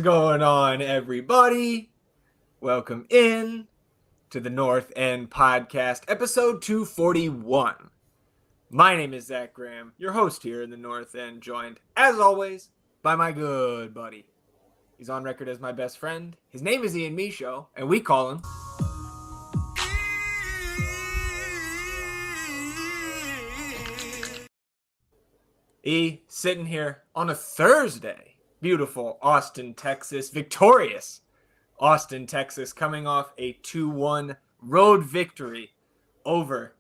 going on, everybody? Welcome in to the North End Podcast, episode 241. My name is Zach Graham, your host here in the North End, joined, as always, by my good buddy. He's on record as my best friend. His name is Ian Michaud, and we call him... sitting here on a Thursday. Beautiful Austin, Texas. Victorious Austin, Texas, coming off a 2-1 road victory over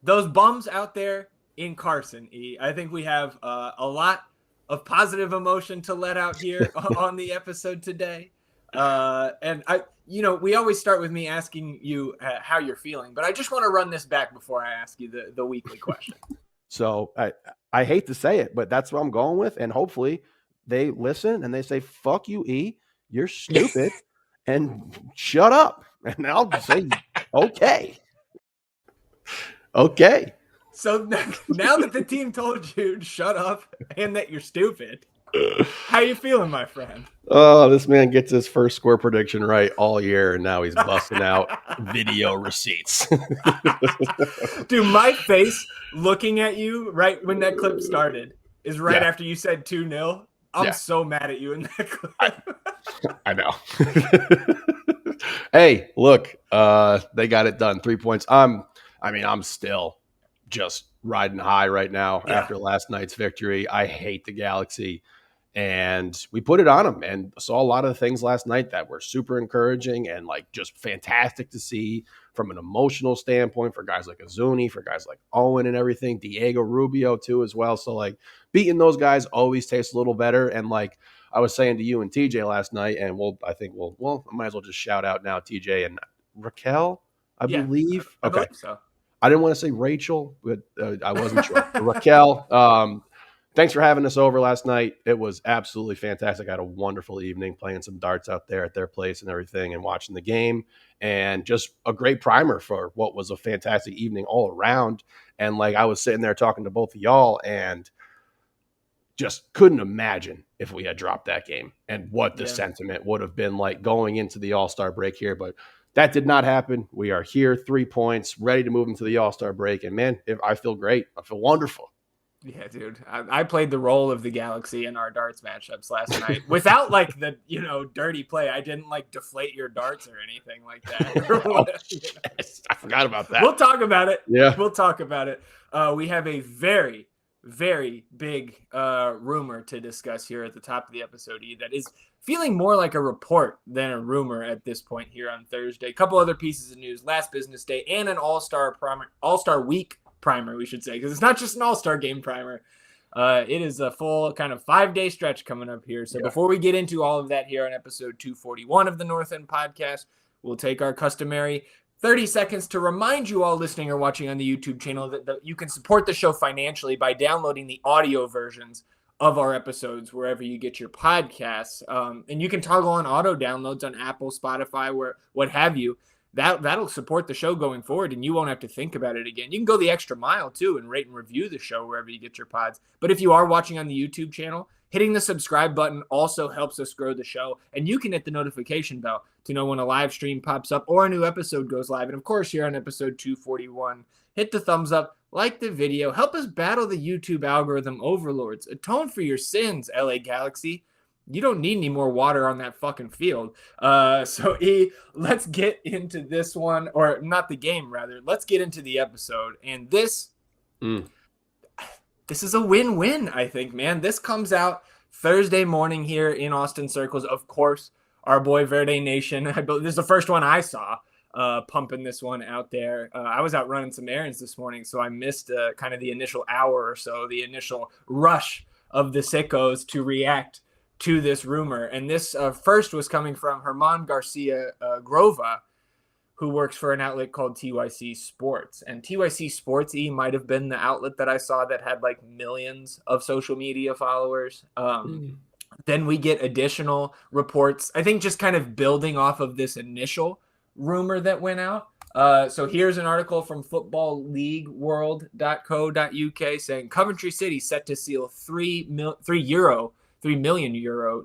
those bums out there in Carson. I think we have a lot of positive emotion to let out here on the episode today. And we always start with me asking you how you're feeling, but I just want to run this back before I ask you the weekly question. So I hate to say it, but that's what I'm going with. And hopefully they listen and they say, fuck you, E, you're stupid, and shut up. And I'll just say, okay. Okay. So now that the team told you to shut up and that you're stupid, how you feeling, my friend? Oh, this man gets his first score prediction right all year, and now he's busting out video receipts. Dude, my face looking at you right when that clip started is right after you said 2-0. I'm so mad at you in that clip. I know. Hey, look, they got it done. 3 points. I'm still just riding high right now after last night's victory. I hate the Galaxy. And we put it on them and saw a lot of the things last night that were super encouraging and like just fantastic to see from an emotional standpoint for guys like Uzuni, for guys like Owen and everything, Diego Rubio too as well. So like beating those guys always tastes a little better. And like I was saying to you and TJ last night, and I might as well just shout out now TJ and Raquel, I believe. I believe so. I didn't want to say Rachel, but I wasn't sure. Raquel, thanks for having us over last night. It was absolutely fantastic. I had a wonderful evening playing some darts out there at their place and everything and watching the game, and just a great primer for what was a fantastic evening all around. And like I was sitting there talking to both of y'all and just couldn't imagine if we had dropped that game and what the sentiment would have been like going into the All-Star break here. But that did not happen. We are here, 3 points, ready to move into the All-Star break. And man, I feel great. I feel wonderful. Yeah, dude. I played the role of the Galaxy in our darts matchups last night without like the, dirty play. I didn't like deflate your darts or anything like that. I forgot about that. We'll talk about it. Yeah. We'll talk about it. We have a very, very big rumor to discuss here at the top of the episode that is feeling more like a report than a rumor at this point here on Thursday. A couple other pieces of news, last business day, and an All-Star week primer, we should say, because it's not just an All-Star game primer. It is a full kind of 5-day stretch coming up here. So before we get into all of that here on episode 241 of the North End Podcast, we'll take our customary 30 seconds to remind you all listening or watching on the YouTube channel that you can support the show financially by downloading the audio versions of our episodes wherever you get your podcasts. And you can toggle on auto downloads on Apple, Spotify, what have you. That'll support the show going forward, and you won't have to think about it again. You can go the extra mile, too, and rate and review the show wherever you get your pods. But if you are watching on the YouTube channel, hitting the subscribe button also helps us grow the show, and you can hit the notification bell to know when a live stream pops up or a new episode goes live. And, of course, here on episode 241, hit the thumbs up, like the video, help us battle the YouTube algorithm overlords. Atone for your sins, LA Galaxy. You don't need any more water on that fucking field. So, let's get into this one, or not the game, rather. Let's get into the episode. And this is a win-win, I think, man. This comes out Thursday morning here in Austin circles. Of course, our boy Verde Nation. This is the first one I saw pumping this one out there. I was out running some errands this morning, so I missed kind of the initial hour or so, the initial rush of the sickos to react to this rumor. And this first was coming from Herman Garcia Grova, who works for an outlet called TYC Sports. And TYC Sports might have been the outlet that I saw that had like millions of social media followers. Then we get additional reports, I think just kind of building off of this initial rumor that went out. So here's an article from footballleagueworld.co.uk saying Coventry City set to seal €3 million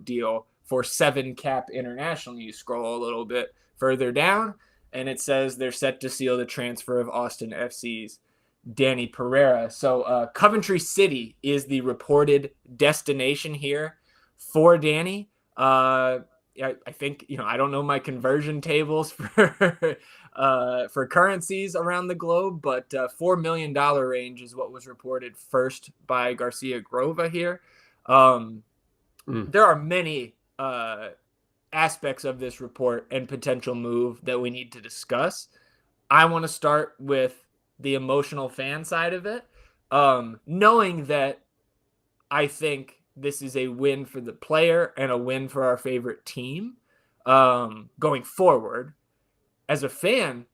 deal for 7-cap international. You scroll a little bit further down, and it says they're set to seal the transfer of Austin FC's Dani Pereira. So Coventry City is the reported destination here for Dani. I think, I don't know my conversion tables for currencies around the globe, but $4 million range is what was reported first by Garcia Grova here. There are many aspects of this report and potential move that we need to discuss. I want to start with the emotional fan side of it, knowing that I think this is a win for the player and a win for our favorite team going forward. As a fan,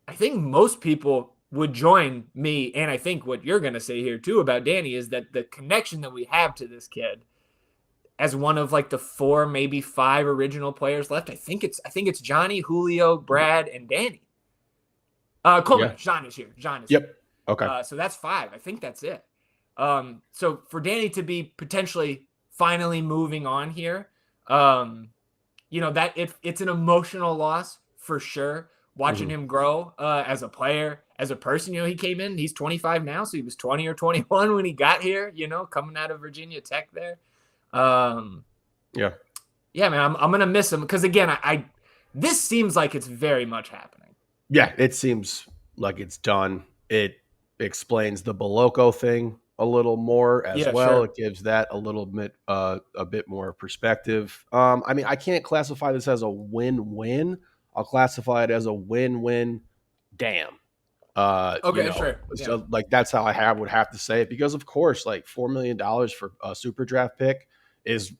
I think most people would join me, and I think what you're going to say here too about Dani is that the connection that we have to this kid as one of like the 4, maybe 5 original players left. I think it's Johnny, Julio, Brad, and Dani. Coleman, yeah. John is here. Yep. Okay. So that's 5. I think that's it. So for Dani to be potentially finally moving on here, that it's an emotional loss for sure. Watching him grow as a player, as a person. He came in, he's 25 now, so he was 20 or 21 when he got here, coming out of Virginia Tech there. Yeah, man, I'm going to miss him because again, this seems like it's very much happening. Yeah, it seems like it's done. It explains the Bolocco thing a little more as well. Sure. It gives that a little bit, a bit more perspective. I can't classify this as a win-win. I'll classify it as a win-win. Damn. Okay, sure. So that's how I would have to say it because of course, like $4 million for a super draft pick is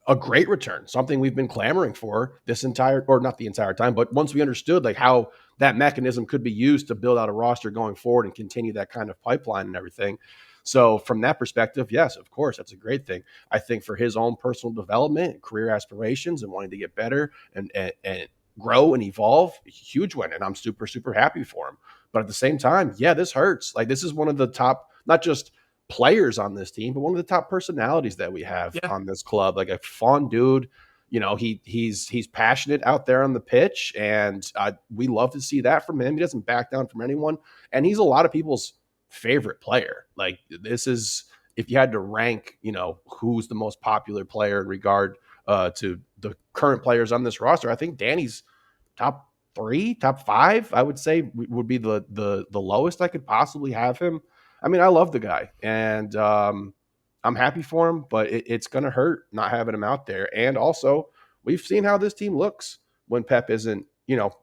a great return, something we've been clamoring for not the entire time, but once we understood like how that mechanism could be used to build out a roster going forward and continue that kind of pipeline and everything. So from that perspective, yes, of course, that's a great thing. I think for his own personal development and career aspirations and wanting to get better and grow and evolve, huge win. And I'm super, super happy for him. But at the same time, yeah, this hurts. Like this is one of the top, not just players on this team, but one of the top personalities that we have on this club. Like a fun dude, he's passionate out there on the pitch, and we love to see that from him. He doesn't back down from anyone, and he's a lot of people's favorite player. Like this is, if you had to rank, who's the most popular player in regard to the current players on this roster, I think Dani's top 3, top 5, I would say would be the lowest I could possibly have him. I love the guy, and I'm happy for him, but it's going to hurt not having him out there. And also, we've seen how this team looks when Pep isn't,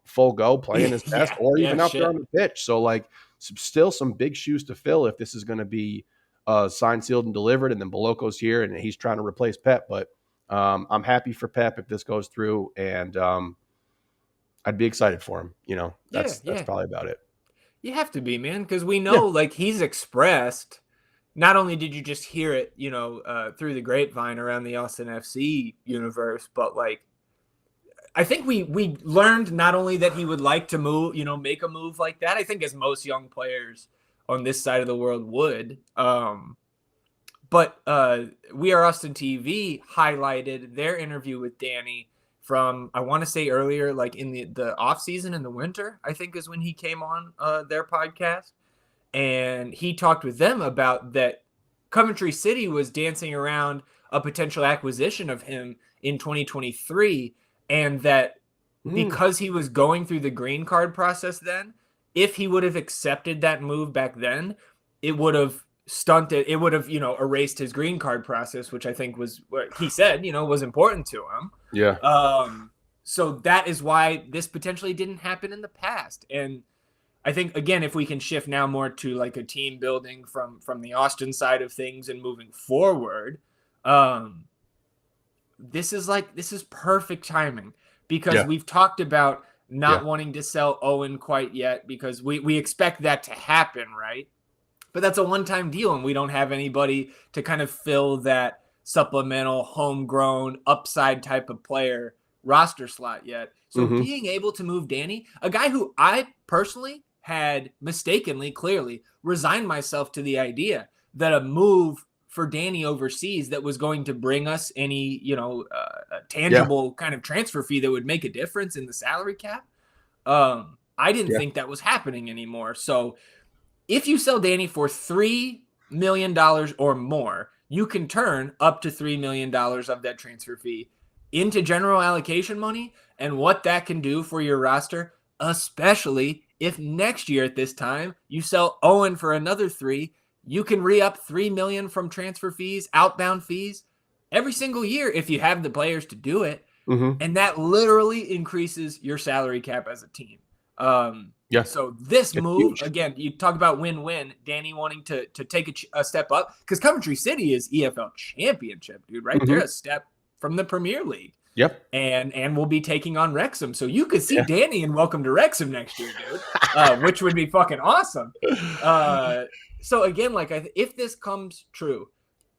full go playing his best or even out there on the pitch. So, still some big shoes to fill if this is going to be signed, sealed, and delivered, and then Bolocco's here, and he's trying to replace Pep. But I'm happy for Pep if this goes through, and I'd be excited for him. That's probably about it. You have to be, man, because we know, he's expressed. Not only did you just hear it, through the grapevine around the Austin FC universe, but I think we learned not only that he would like to move, make a move like that. I think as most young players on this side of the world would. But We Are Austin TV highlighted their interview with Dani from, I want to say earlier, in the off season in the winter, I think is when he came on their podcast. And he talked with them about that Coventry City was dancing around a potential acquisition of him in 2023. And that because he was going through the green card process then, if he would have accepted that move back then, it would have stunted. It would have, erased his green card process, which I think was what he said, was important to him. Yeah. So that is why this potentially didn't happen in the past. And I think, again, if we can shift now more to a team building from the Austin side of things and moving forward, this is perfect timing because we've talked about not wanting to sell Owen quite yet because we expect that to happen, right? But that's a one-time deal, and we don't have anybody to kind of fill that supplemental, homegrown, upside type of player roster slot yet. So being able to move Dani, a guy who I personally had mistakenly, clearly, resigned myself to the idea that a move for Dani overseas that was going to bring us any, tangible kind of transfer fee that would make a difference in the salary cap. I didn't think that was happening anymore. So if you sell Dani for $3 million or more, you can turn up to $3 million of that transfer fee into general allocation money. And what that can do for your roster, especially if next year at this time you sell Owen for another 3, you can re-up $3 million from transfer fees, outbound fees every single year if you have the players to do it. And that literally increases your salary cap as a team. So this move, again, you talk about win-win, Dani wanting to take a step up, because Coventry City is EFL championship, dude, right? They're a step from the Premier League. And we'll be taking on Wrexham. So you could see Dani in Welcome to Wrexham next year, dude, which would be fucking awesome. So again, like, if this comes true,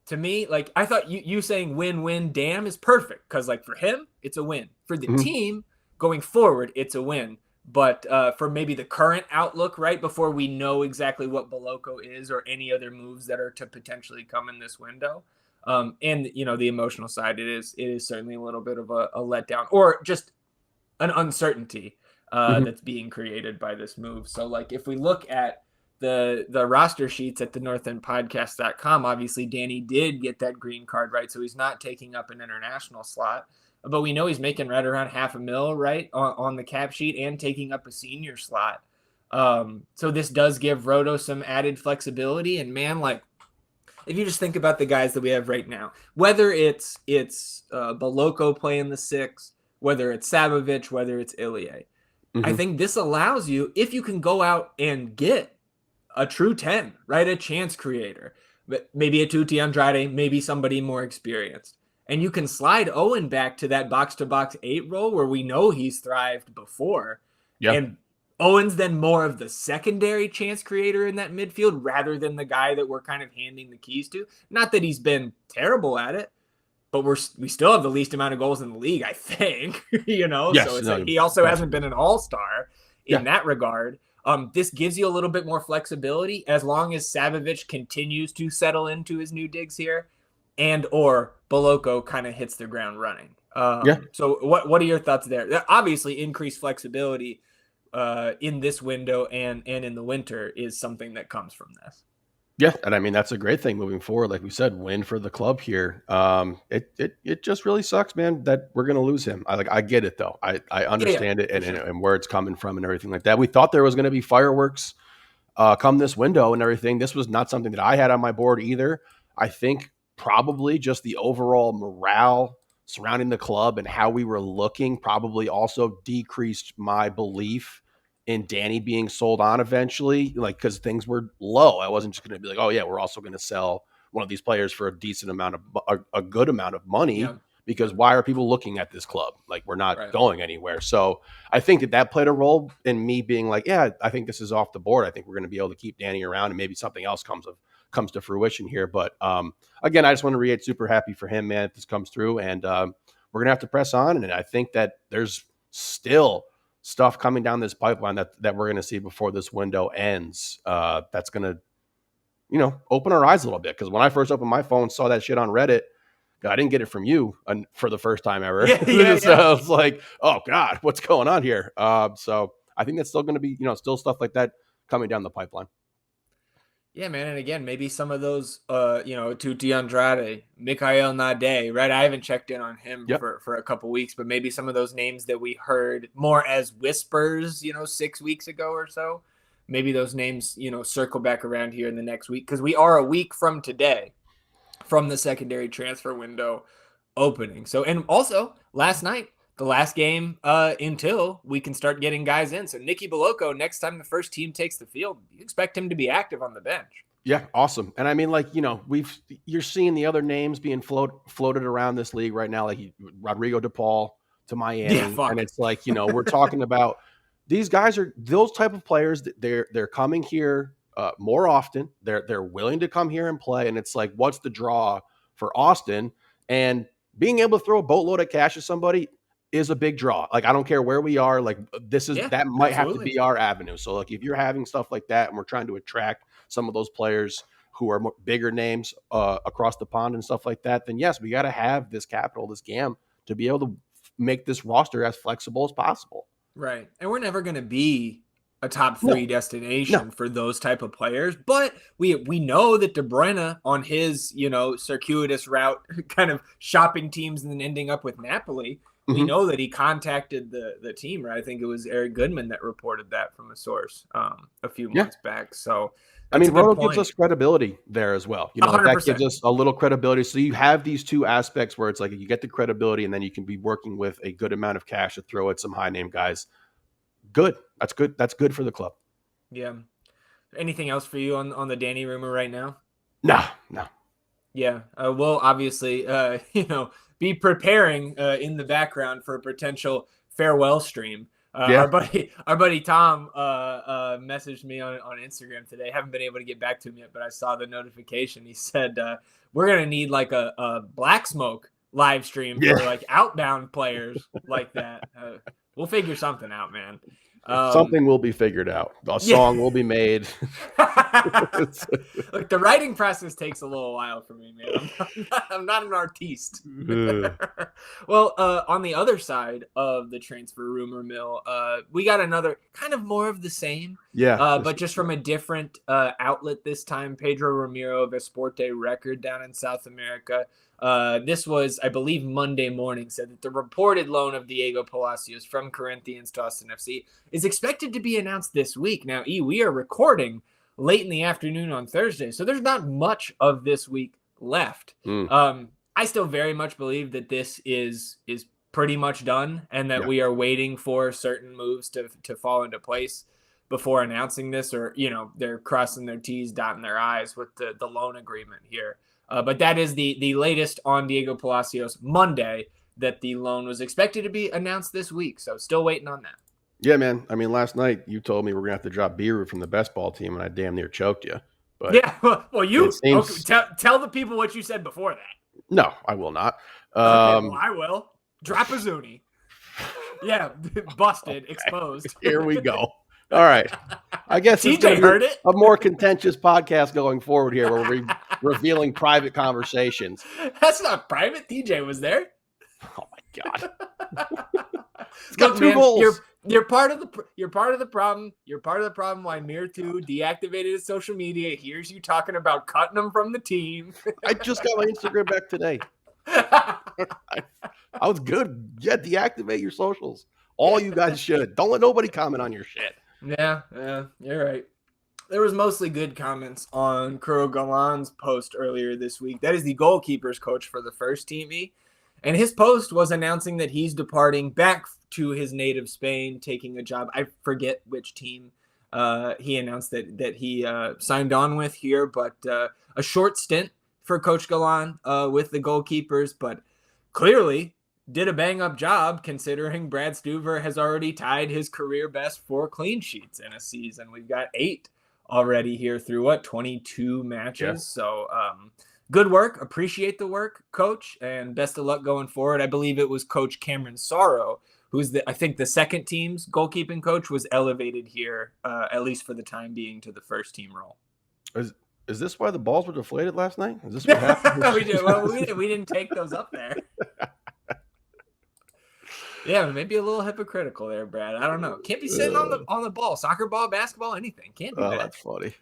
to me, like, I thought you saying win-win damn is perfect, because, like, for him, it's a win. For the team going forward, it's a win. But for maybe the current outlook, right, before we know exactly what Boloko is or any other moves that are to potentially come in this window, and, the emotional side, it is certainly a little bit of a letdown, or just an uncertainty that's being created by this move. So, like, if we look at the roster sheets at the northendpodcast.com, obviously Dani did get that green card, right? So he's not taking up an international slot, but we know he's making right around $500,000, right, on the cap sheet, and taking up a senior slot. So this does give Roto some added flexibility. And man, like, if you just think about the guys that we have right now, whether it's Boloko playing the 6, whether it's Sabovic, whether it's Ilie, I think this allows you, if you can go out and get a true 10, right? A chance creator, but maybe a Tutti Andrade, maybe somebody more experienced. And you can slide Owen back to that box-to-box 8 role where we know he's thrived before. And Owen's then more of the secondary chance creator in that midfield rather than the guy that we're kind of handing the keys to. Not that he's been terrible at it, but we still have the least amount of goals in the league, I think. So he also hasn't been an all-star in that regard. This gives you a little bit more flexibility as long as Sabovic continues to settle into his new digs here, and or Boloko kind of hits the ground running. So what are your thoughts there? Obviously, increased flexibility in this window and in the winter is something that comes from this. Yeah, and I mean, that's a great thing moving forward. Like we said, win for the club here. It just really sucks, man, that we're going to lose him. I get it, though. I understand it and where it's coming from and everything like that. We thought there was going to be fireworks come this window and everything. This was not something that I had on my board either. I think probably just the overall morale surrounding the club and how we were looking probably also decreased my belief in Dani being sold on eventually, like, because things were low. I wasn't just going to be like, oh yeah, we're also going to sell one of these players for a decent amount of a good amount of money, because why are people looking at this club? Like, we're not going anywhere. So I think that played a role in me being like, yeah, I think this is off the board. I think we're going to be able to keep Dani around and maybe something else comes to fruition here. But again, I just want to reiterate, super happy for him, man, if this comes through, and we're going to have to press on. And I think that there's still stuff coming down this pipeline that we're going to see before this window ends. That's going to, open our eyes a little bit. Because when I first opened my phone, saw that shit on Reddit, I didn't get it from you for the first time ever. So I was like, oh God, what's going on here? So I think that's still going to be, still stuff like that coming down the pipeline. Yeah, man. And again, maybe some of those, Tutti Andrade, Mikhail Nade, right? I haven't checked in on him for a couple weeks, but maybe some of those names that we heard more as whispers, 6 weeks ago or so, maybe those names, circle back around here in the next week, because we are a week from today from the secondary transfer window opening. So, and also last night, the last game until we can start getting guys in. So Nicky Boloko, next time the first team takes the field, you expect him to be active on the bench. Yeah, awesome. And I mean, like, you're seeing the other names being floated around this league right now, like Rodrigo DePaul to Miami. And it's like, we're talking about these guys are those type of players that they're coming here more often. They're willing to come here and play. And it's like, what's the draw for Austin? And being able to throw a boatload of cash at somebody is a big draw. Like, I don't care where we are. Like, that might have to be our avenue. So, like, if you're having stuff like that and we're trying to attract some of those players who are bigger names across the pond and stuff like that, then yes, we got to have this capital, this GAM, to be able to make this roster as flexible as possible. Right. And we're never going to be a top 3 No. destination for those type of players, but we know that De Bruyne on his, circuitous route, kind of shopping teams and then ending up with Napoli, we know that he contacted the team, right? I think it was Eric Goodman that reported that from a source a few months back. So I mean, Roto gives us credibility there as well. 100%. That gives us a little credibility. So you have these two aspects where it's like you get the credibility and then you can be working with a good amount of cash to throw at some high name guys. Good. That's good. That's good for the club. Yeah. Anything else for you on the Dani rumor right now? No. Yeah. We'll obviously, be preparing in the background for a potential farewell stream. Our buddy Tom messaged me on Instagram today. Haven't been able to get back to him yet, but I saw the notification. He said we're gonna need like a Black Smoke live stream for like outbound players like that. We'll figure something out, man. Something will be figured out. A song will be made. Look, the writing process takes a little while for me, man. I'm not an artiste. Well, on the other side of the transfer rumor mill, we got another kind of more of the same. But just from a different outlet this time. Pedro Ramiro of Esporte Record down in South America. This was, I believe, Monday morning, said that the reported loan of Diego Palacios from Corinthians to Austin FC is expected to be announced this week. Now, we are recording late in the afternoon on Thursday, so there's not much of this week left. I still very much believe that this is pretty much done and that we are waiting for certain moves to fall into place before announcing this, or, they're crossing their T's, dotting their I's with the loan agreement here. But that is the latest on Diego Palacios Monday, that the loan was expected to be announced this week. So still waiting on that. Yeah, man. I mean, last night you told me we're going to have to drop Biru from the best ball team, and I damn near choked you. But well, you tell the people what you said before that. No, I will not. I will. Drop Uzuni. Busted, exposed. Here we go. All right. I guess it's TJ heard it. A more contentious podcast going forward here, where we're revealing private conversations. That's not private. TJ was there. Oh my God. It's got two goals. You're part of the problem. You're part of the problem why Myrto deactivated his social media. Here's you talking about cutting him from the team. I just got my Instagram back today. I was good. Yeah, deactivate your socials. All you guys should. Don't let nobody comment on your shit. Yeah, you're right. There was mostly good comments on Kuro Galan's post earlier this week. That is the goalkeepers coach for the first team. And his post was announcing that he's departing back to his native Spain, taking a job. I forget which team he announced that he signed on with here, but a short stint for Coach Galan with the goalkeepers, but clearly did a bang-up job, considering Brad Stuver has already tied his career best for clean sheets in a season. We've got 8 already here through 22 matches. Yeah. So good work. Appreciate the work, Coach, and best of luck going forward. I believe it was Coach Cameron Sorrow, who's I think the second team's goalkeeping coach, was elevated here, at least for the time being, to the first team role. Is this why the balls were deflated last night? Is this what happened? we didn't take those up there. Yeah, maybe a little hypocritical there, Brad. I don't know. Can't be sitting on the ball, soccer ball, basketball, anything. Can't do that. That's funny.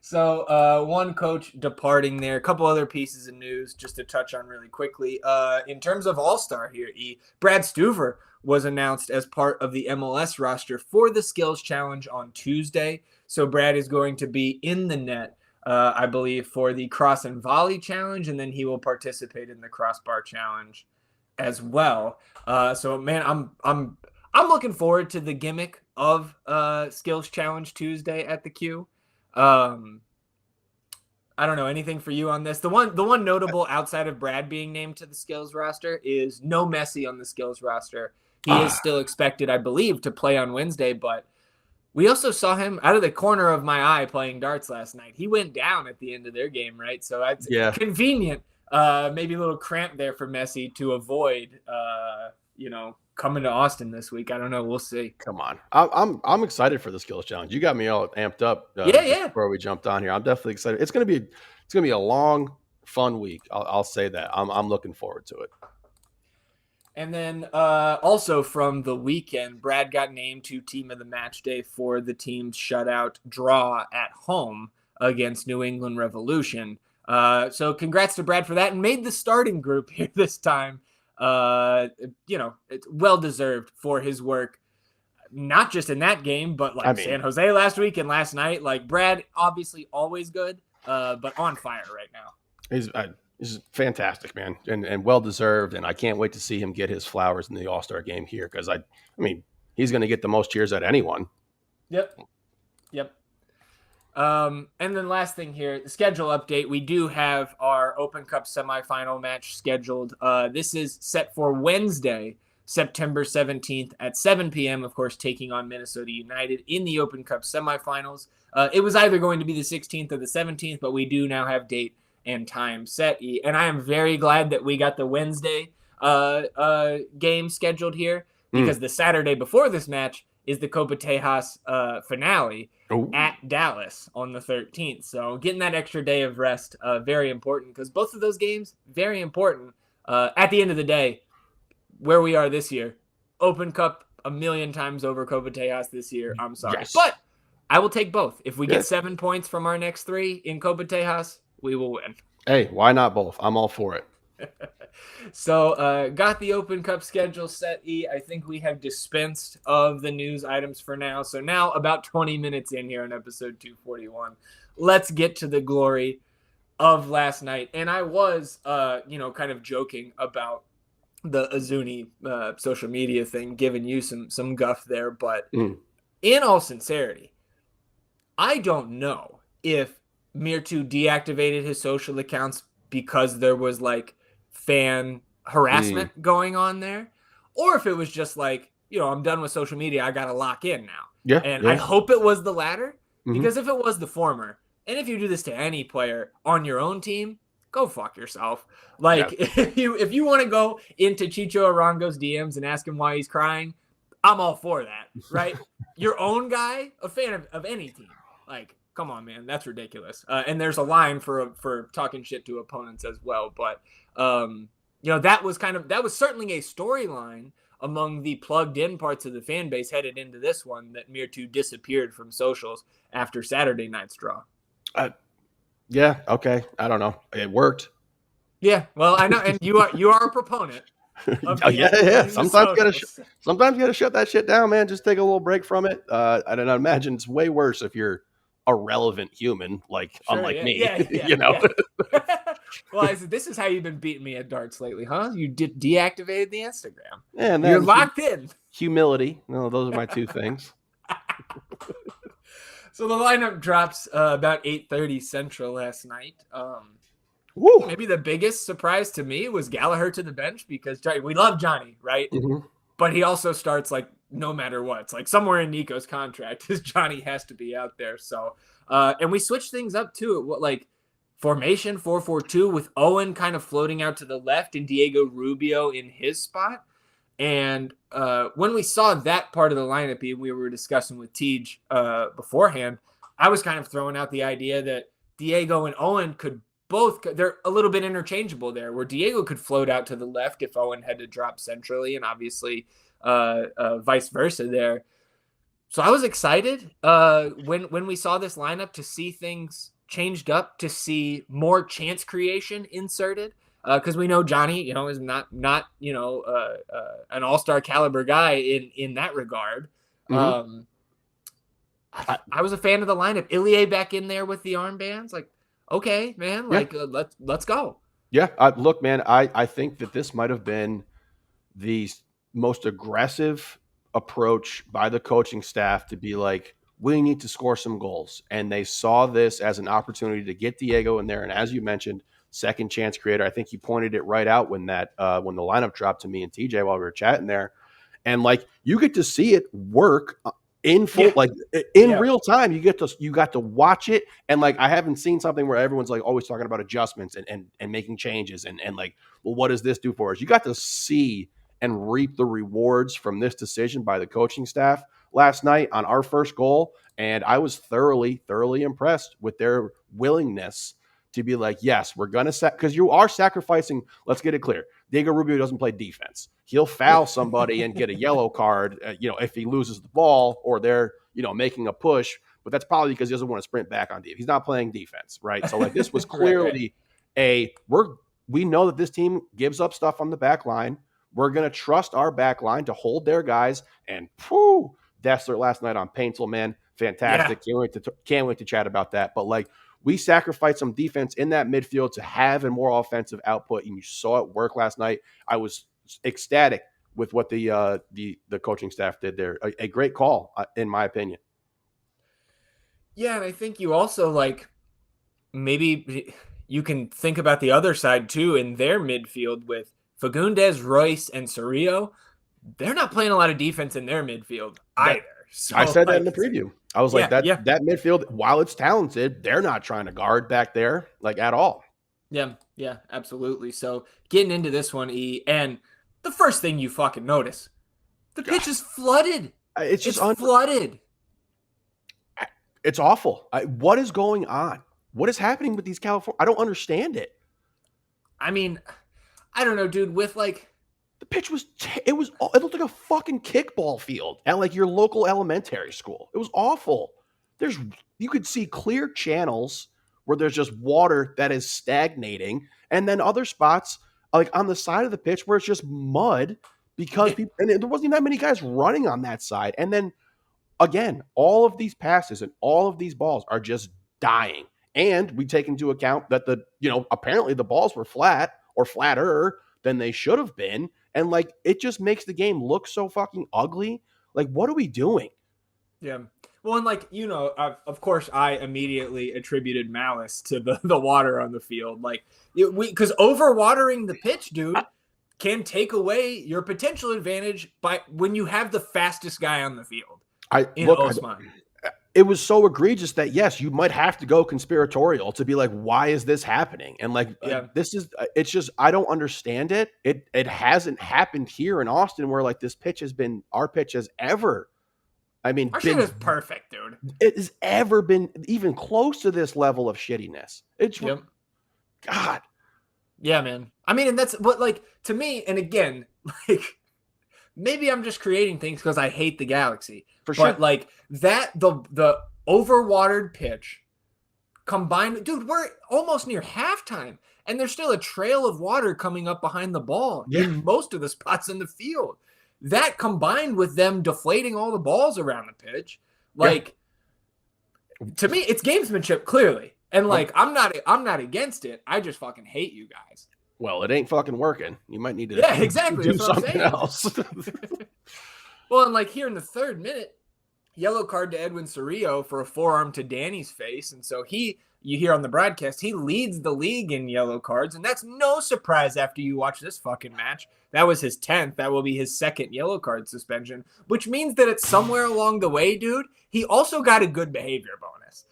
So one coach departing there. A couple other pieces of news just to touch on really quickly. In terms of All-Star here, Brad Stuver was announced as part of the MLS roster for the Skills Challenge on Tuesday. So Brad is going to be in the net, I believe, for the Cross and Volley Challenge, and then he will participate in the Crossbar Challenge as well. So man, I'm looking forward to the gimmick of Skills Challenge Tuesday at the Q. I don't know, anything for you on this. The one notable outside of Brad being named to the Skills roster is no Messi on the Skills roster. He is still expected, I believe, to play on Wednesday, but we also saw him out of the corner of my eye playing darts last night. He went down at the end of their game, right? So that's convenient. Maybe a little cramp there for Messi to avoid, coming to Austin this week. I don't know. We'll see. Come on, I'm excited for the skills challenge. You got me all amped up Yeah, just yeah. before we jumped on here. I'm definitely excited. It's gonna be a long, fun week. I'll say that. I'm looking forward to it. And then also from the weekend, Brad got named to Team of the Match Day for the team's shutout draw at home against New England Revolution. So congrats to Brad for that, and made the starting group here this time. It's well deserved for his work, not just in that game, but like San Jose last week and last night. Like Brad, obviously always good, but on fire right now. He's fantastic, man, and well deserved. And I can't wait to see him get his flowers in the All-Star game here, because I mean, he's going to get the most cheers at anyone. Yep. And then last thing here, the schedule update. We do have our Open Cup semifinal match scheduled. This is set for Wednesday, September 17th at 7 p.m., of course, taking on Minnesota United in the Open Cup semifinals. It was either going to be the 16th or the 17th, but we do now have date and time set. And I am very glad that we got the Wednesday game scheduled here, because the Saturday before this match is the Copa Tejas finale at Dallas on the 13th. So getting that extra day of rest, very important, because both of those games, very important. At the end of the day, where we are this year, Open Cup a million times over Copa Tejas this year. I'm sorry. Yes. But I will take both. If we get 7 points from our next 3 in Copa Tejas, we will win. Hey, why not both? I'm all for it. So got the Open Cup schedule set, E. I think we have dispensed of the news items for now. So now, about 20 minutes in here on episode 241, let's get to the glory of last night. And I was, kind of joking about the Uzuni social media thing, giving you some guff there. But in all sincerity, I don't know if Myrto deactivated his social accounts because there was like fan harassment going on there, or if it was just like, I'm done with social media, I gotta lock in now. I hope it was the latter, because if it was the former, and if you do this to any player on your own team, go fuck yourself. Like, if you want to go into Chicho Arango's DMs and ask him why he's crying, I'm all for that, right? Your own guy, a fan of any team, like, come on, man, that's ridiculous. And there's a line for talking shit to opponents as well. But that was certainly a storyline among the plugged in parts of the fan base headed into this one, that Myrto disappeared from socials after Saturday night's draw. Yeah. Okay. I don't know. It worked. Yeah. Well, I know, and you are a proponent. Yeah. Sometimes you gotta shut that shit down, man. Just take a little break from it. I don't imagine it's way worse if you're a relevant human, unlike me. Well, I said, this is how you've been beating me at darts lately, huh? You deactivated the Instagram. Yeah, and you're locked in. Humility. No, those are my 2 things. So the lineup drops about 8:30 Central last night. Maybe the biggest surprise to me was Gallagher to the bench, because we love Johnny, right? But he also starts like no matter what. It's like somewhere in Nico's contract, his Johnny has to be out there. So, and we switched things up too. Formation 4-4-2 with Owen kind of floating out to the left and Diego Rubio in his spot. And when we saw that part of the lineup, we were discussing with Tej beforehand, I was kind of throwing out the idea that Diego and Owen could they're a little bit interchangeable there, where Diego could float out to the left if Owen had to drop centrally, and obviously vice versa there. So I was excited when we saw this lineup to see things changed up, to see more chance creation inserted, because we know Johnny, is not an all-star caliber guy in that regard. I was a fan of the lineup. Ilie back in there with the armbands, like, okay, man, let's go. Yeah, look, man, I think that this might have been the most aggressive approach by the coaching staff to be like, we need to score some goals. And they saw this as an opportunity to get Diego in there. And as you mentioned, second chance creator. I think you pointed it right out when the lineup dropped to me and TJ while we were chatting there. And you get to see it work in full, real time. You got to watch it. And I haven't seen something where everyone's always talking about adjustments and making changes and well, what does this do for us? You got to see and reap the rewards from this decision by the coaching staff last night on our first goal. And I was thoroughly impressed with their willingness to be like, yes, we're going to because you are sacrificing. Let's get it clear. Diego Rubio doesn't play defense. He'll foul somebody and get a yellow card, if he loses the ball or they're, making a push. But that's probably because he doesn't want to sprint back on defense. He's not playing defense, right? So like this was clearly we know that this team gives up stuff on the back line. We're going to trust our back line to hold their guys. And Dessler last night on Paintsville, man, fantastic. Yeah. Can't wait to chat about that. But like, we sacrificed some defense in that midfield to have a more offensive output, and you saw it work last night. I was ecstatic with what the coaching staff did there. A great call, in my opinion. Yeah, and I think you also maybe you can think about the other side too in their midfield with Fagundes, Royce, and Cerrillo. They're not playing a lot of defense in their midfield either. So, I said that in the preview. I was that midfield, while it's talented, they're not trying to guard back there at all. Yeah, absolutely. So getting into this one, and the first thing you fucking notice, the pitch is flooded. It's flooded. It's awful. What is going on? What is happening with these California? I don't understand it. I mean, I don't know, dude. With the pitch it looked like a fucking kickball field at your local elementary school. It was awful. You could see clear channels where there's just water that is stagnating, and then other spots on the side of the pitch where it's just mud because people, and there wasn't even that many guys running on that side. And then again, all of these passes and all of these balls are just dying. And we take into account that apparently the balls were flat or flatter than they should have been. And it just makes the game look so fucking ugly. What are we doing? Yeah. Well, and of course I immediately attributed malice to the water on the field. Because overwatering the pitch, dude, can take away your potential advantage when you have the fastest guy on the field. It was so egregious that yes, you might have to go conspiratorial to be why is this happening? And this is, it's just, I don't understand it. It hasn't happened here in Austin where this pitch has been our pitch has ever. I mean, our shit is perfect, dude. It has ever been even close to this level of shittiness. It's God. Yeah, man. I mean, and that's what to me, and again, maybe I'm just creating things because I hate the Galaxy. For sure. But the overwatered pitch combined, dude, we're almost near halftime, and there's still a trail of water coming up behind the ball in most of the spots in the field. That combined with them deflating all the balls around the pitch, to me, it's gamesmanship clearly. And I'm not against it. I just fucking hate you guys. Well, it ain't fucking working. You might need to do something else. Well, and here in the third minute, yellow card to Edwin Cerrillo for a forearm to Danny's face. And so you hear on the broadcast, he leads the league in yellow cards. And that's no surprise after you watch this fucking match. That was his 10th. That will be his second yellow card suspension, which means that it's somewhere along the way, dude, he also got a good behavior bonus,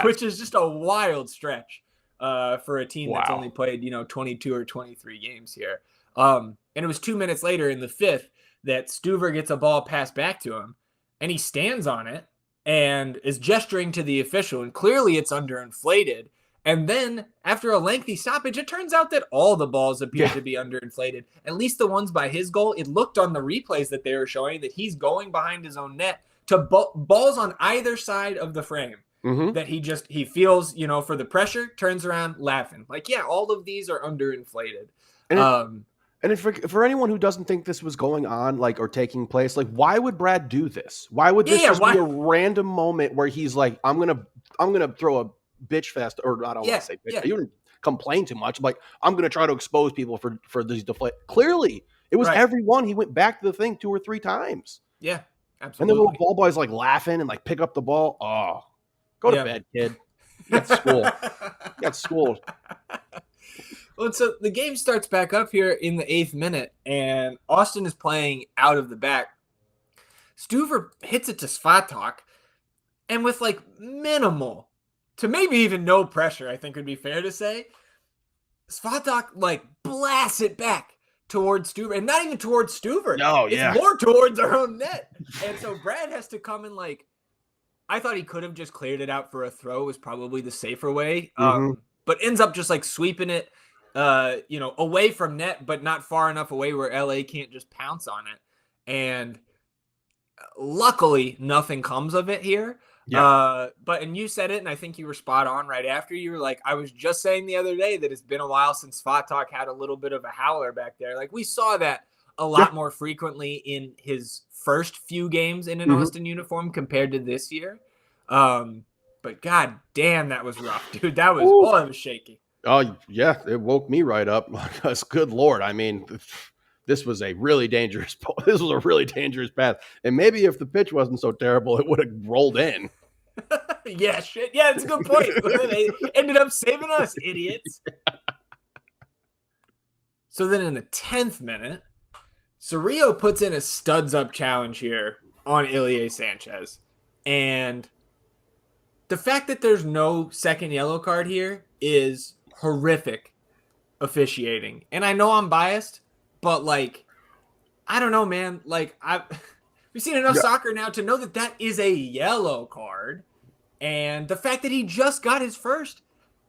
which is just a wild stretch for a team that's only played, 22 or 23 games here. And it was 2 minutes later in the fifth that Stuver gets a ball passed back to him, and he stands on it and is gesturing to the official, and clearly it's underinflated. And then after a lengthy stoppage, it turns out that all the balls appear to be underinflated, at least the ones by his goal. It looked on the replays that they were showing that he's going behind his own net to balls on either side of the frame. Mm-hmm. That he feels, for the pressure, turns around laughing. All of these are underinflated. And for anyone who doesn't think this was going on, or taking place, why would Brad do this? Why would this be a random moment where he's I'm gonna throw a bitch fest, or I don't want to say bitch. Yeah. You didn't complain too much. I'm gonna try to expose people for these deflate. Clearly, it was everyone. He went back to the thing 2 or 3 times. Yeah, absolutely. And the little ball boys laughing and pick up the ball. Oh, go to bed, kid. You got school. You got school. Well, so the game starts back up here in the 8th minute, and Austin is playing out of the back. Stuver hits it to Svatok, and with minimal to maybe even no pressure, I think would be fair to say, Svatok blasts it back towards Stuver, and not even towards Stuver. No, it's more towards our own net. And so Brad has to come in like, I thought he could have just cleared it out for a throw, was probably the safer way. But ends up just like sweeping it, away from net, but not far enough away where LA can't just pounce on it. And luckily, nothing comes of it here. Yeah. And you said it, and I think you were spot on right after. You were like, I was just saying the other day that it's been a while since Fatak had a little bit of a howler back there. Like, we saw that a lot more frequently in his first few games in an Austin uniform compared to this year. But god damn, that was rough, dude. That was, it was shaky. Oh, yeah, it woke me right up. Because, good Lord, I mean, this was a really dangerous path. And maybe if the pitch wasn't so terrible, it would have rolled in. Yeah, shit. Yeah, it's a good point. They ended up saving us, idiots. So then in the 10th minute, Cerrillo puts in a studs up challenge here on Ilie Sanchez. And the fact that there's no second yellow card here is horrific officiating. And I know I'm biased, but like, I don't know, man. Like, we've seen enough soccer now to know that that is a yellow card. And the fact that he just got his first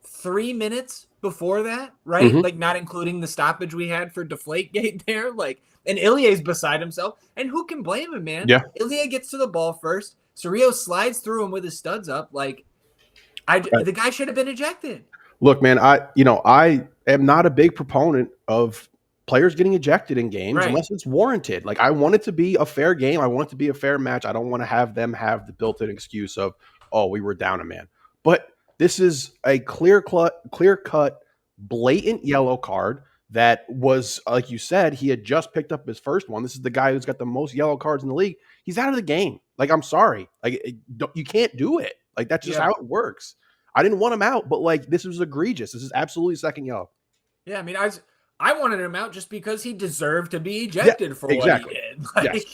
3 minutes before that, right? Like, not including the stoppage we had for Deflategate there. Like, and Ilie's beside himself. And who can blame him, man? Yeah. Ilie gets to the ball first. Cerrillo slides through him with his studs up. Like, the guy should have been ejected. Look, man, I am not a big proponent of players getting ejected in games unless it's warranted. Like, I want it to be a fair game. I want it to be a fair match. I don't want to have them have the built-in excuse of, oh, we were down a man. But this is a clear-cut, blatant yellow card that was, like you said, he had just picked up his first one. This is the guy who's got the most yellow cards in the league. He's out of the game. Like, I'm sorry. Like, you can't do it. Like, that's just how it works. I didn't want him out, but like, this was egregious. This is absolutely second yellow. Yeah, I mean, I wanted him out just because he deserved to be ejected for what he did. Like,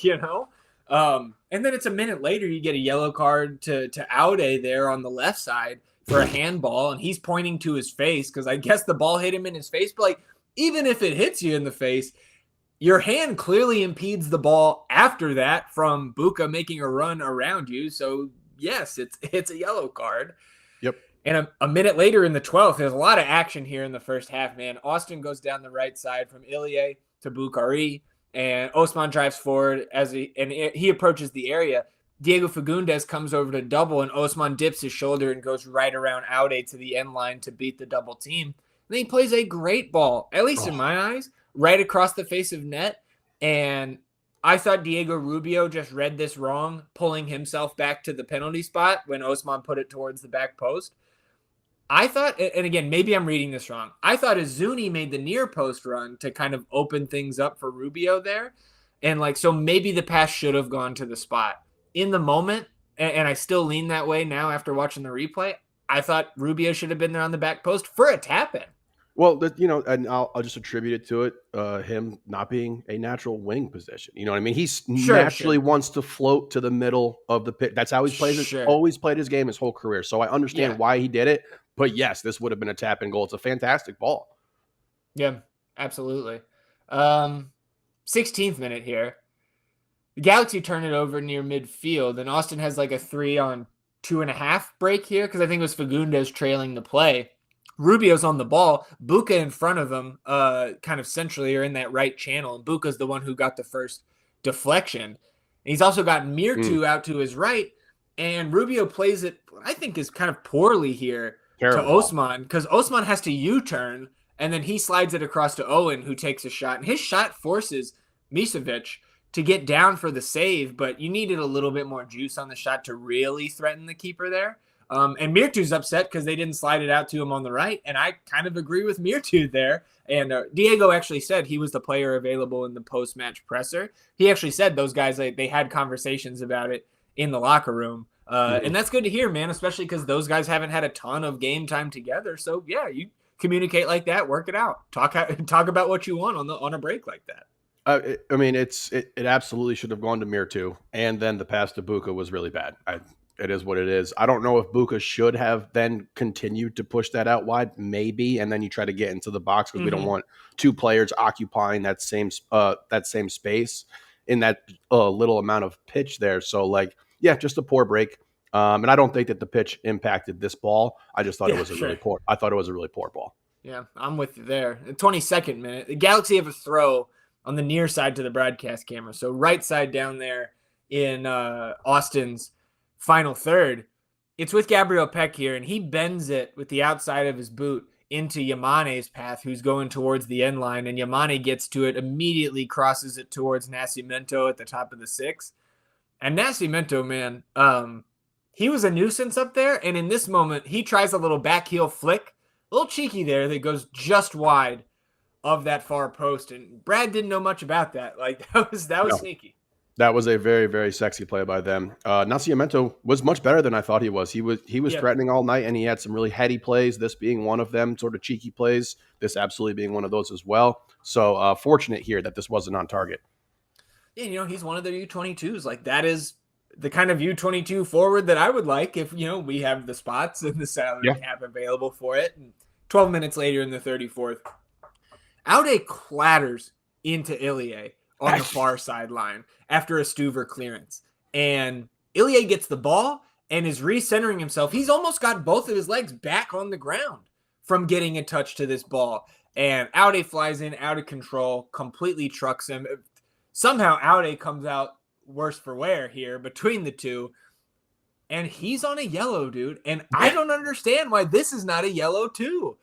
and then it's a minute later, you get a yellow card to Aude there on the left side for a handball, and he's pointing to his face because I guess the ball hit him in his face. But like, even if it hits you in the face, your hand clearly impedes the ball after that from Buka making a run around you. So yes, it's a yellow card. Yep. And a minute later in the 12th, there's a lot of action here in the first half, man. Austin goes down the right side from Ilie to Bukhari, and Osman drives forward he approaches the area. Diego Fagundes comes over to double, and Osman dips his shoulder and goes right around Aude to the end line to beat the double team. And then he plays a great ball, at least in my eyes, right across the face of net. And I thought Diego Rubio just read this wrong, pulling himself back to the penalty spot when Osman put it towards the back post. I thought, and again, maybe I'm reading this wrong, I thought Uzuni made the near post run to kind of open things up for Rubio there. And like, so maybe the pass should have gone to the spot. In the moment, and I still lean that way now after watching the replay, I thought Rubio should have been there on the back post for a tap-in. Well, and I'll just attribute it to him not being a natural wing position. You know what I mean? He's naturally wants to float to the middle of the pit. That's how he plays it. Always played his game his whole career. So I understand why he did it. But yes, this would have been a tap-in goal. It's a fantastic ball. Yeah, absolutely. 16th minute here. The Galaxy turn it over near midfield, and Austin has like a 3-on-2.5 break here because I think it was Fagundes trailing the play. Rubio's on the ball. Buka in front of him, kind of centrally or in that right channel. And Buka's the one who got the first deflection. And he's also got Myrto out to his right. And Rubio plays it, I think, is kind of poorly here to Osman because Osman has to U-turn, and then he slides it across to Owen, who takes a shot. And his shot forces Misevic to get down for the save, but you needed a little bit more juice on the shot to really threaten the keeper there. And Myrto's upset because they didn't slide it out to him on the right, and I kind of agree with Myrto there. And Diego actually said he was the player available in the post-match presser. He actually said those guys, they had conversations about it in the locker room. And that's good to hear, man, especially because those guys haven't had a ton of game time together. So, yeah, you communicate like that, work it out. Talk about what you want on a break like that. I mean, it absolutely should have gone to Myrto, and then the pass to Buka was really bad. It is what it is. I don't know if Buka should have then continued to push that out wide, maybe, and then you try to get into the box because we don't want two players occupying that same space in that little amount of pitch there. So, like, yeah, just a poor break. And I don't think that the pitch impacted this ball. I just thought it was a really poor. I thought it was a really poor ball. Yeah, I'm with you there. The 22nd minute, the Galaxy have a throw on the near side to the broadcast camera, so right side down there in Austin's final third. It's with Gabriel Peck here, and he bends it with the outside of his boot into Yamane's path, who's going towards the end line, and Yamane gets to it, immediately crosses it towards Nascimento at the top of the six. And Nascimento, man, he was a nuisance up there, and in this moment, he tries a little back heel flick, a little cheeky there that goes just wide of that far post, and Brad didn't know much about that. Like, that was sneaky. That was a very, very sexy play by them. Nascimento was much better than I thought he was. He was threatening all night, and he had some really heady plays, this being one of them, sort of cheeky plays, this absolutely being one of those as well. So fortunate here that this wasn't on target. Yeah, he's one of the U22s. Like, that is the kind of U22 forward that I would like if, we have the spots and the salary cap available for it. And 12 minutes later in the 34th, Aude clatters into Ilie on the far sideline after a Stuver clearance. And Ilie gets the ball and is recentering himself. He's almost got both of his legs back on the ground from getting a touch to this ball. And Aude flies in out of control, completely trucks him. Somehow Aude comes out worse for wear here between the two. And he's on a yellow, dude. And I don't understand why this is not a yellow too.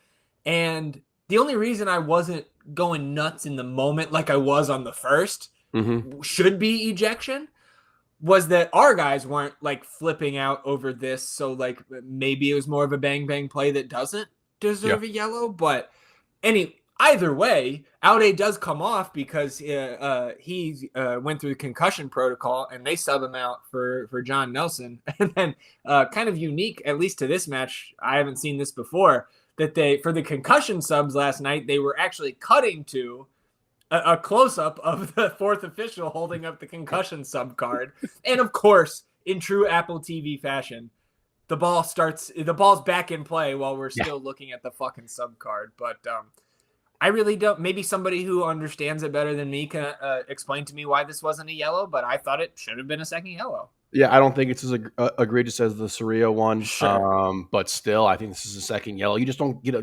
And the only reason I wasn't going nuts in the moment like I was on the first should be ejection was that our guys weren't like flipping out over this. So like maybe it was more of a bang bang play that doesn't deserve a yellow. But either way, Aude does come off because he went through the concussion protocol and they sub him out for John Nelson. And then kind of unique, at least to this match, I haven't seen this before, that for the concussion subs last night, they were actually cutting to a close-up of the fourth official holding up the concussion sub card. And of course, in true Apple TV fashion, the ball's back in play while we're still looking at the fucking sub card. But I really don't. Maybe somebody who understands it better than me can explain to me why this wasn't a yellow, but I thought it should have been a second yellow. Yeah, I don't think it's as egregious as the Cerrillo one. Sure. But still, I think this is a second yellow. You just don't get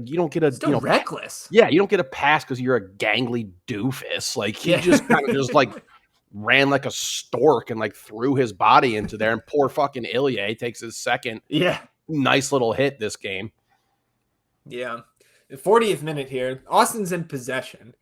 a still reckless. Yeah, you don't get a pass because you're a gangly doofus. Like he just kind of just like ran like a stork and like threw his body into there, and poor fucking Ilie takes his second. Nice little hit this game. Yeah. The 40th minute here, Austin's in possession,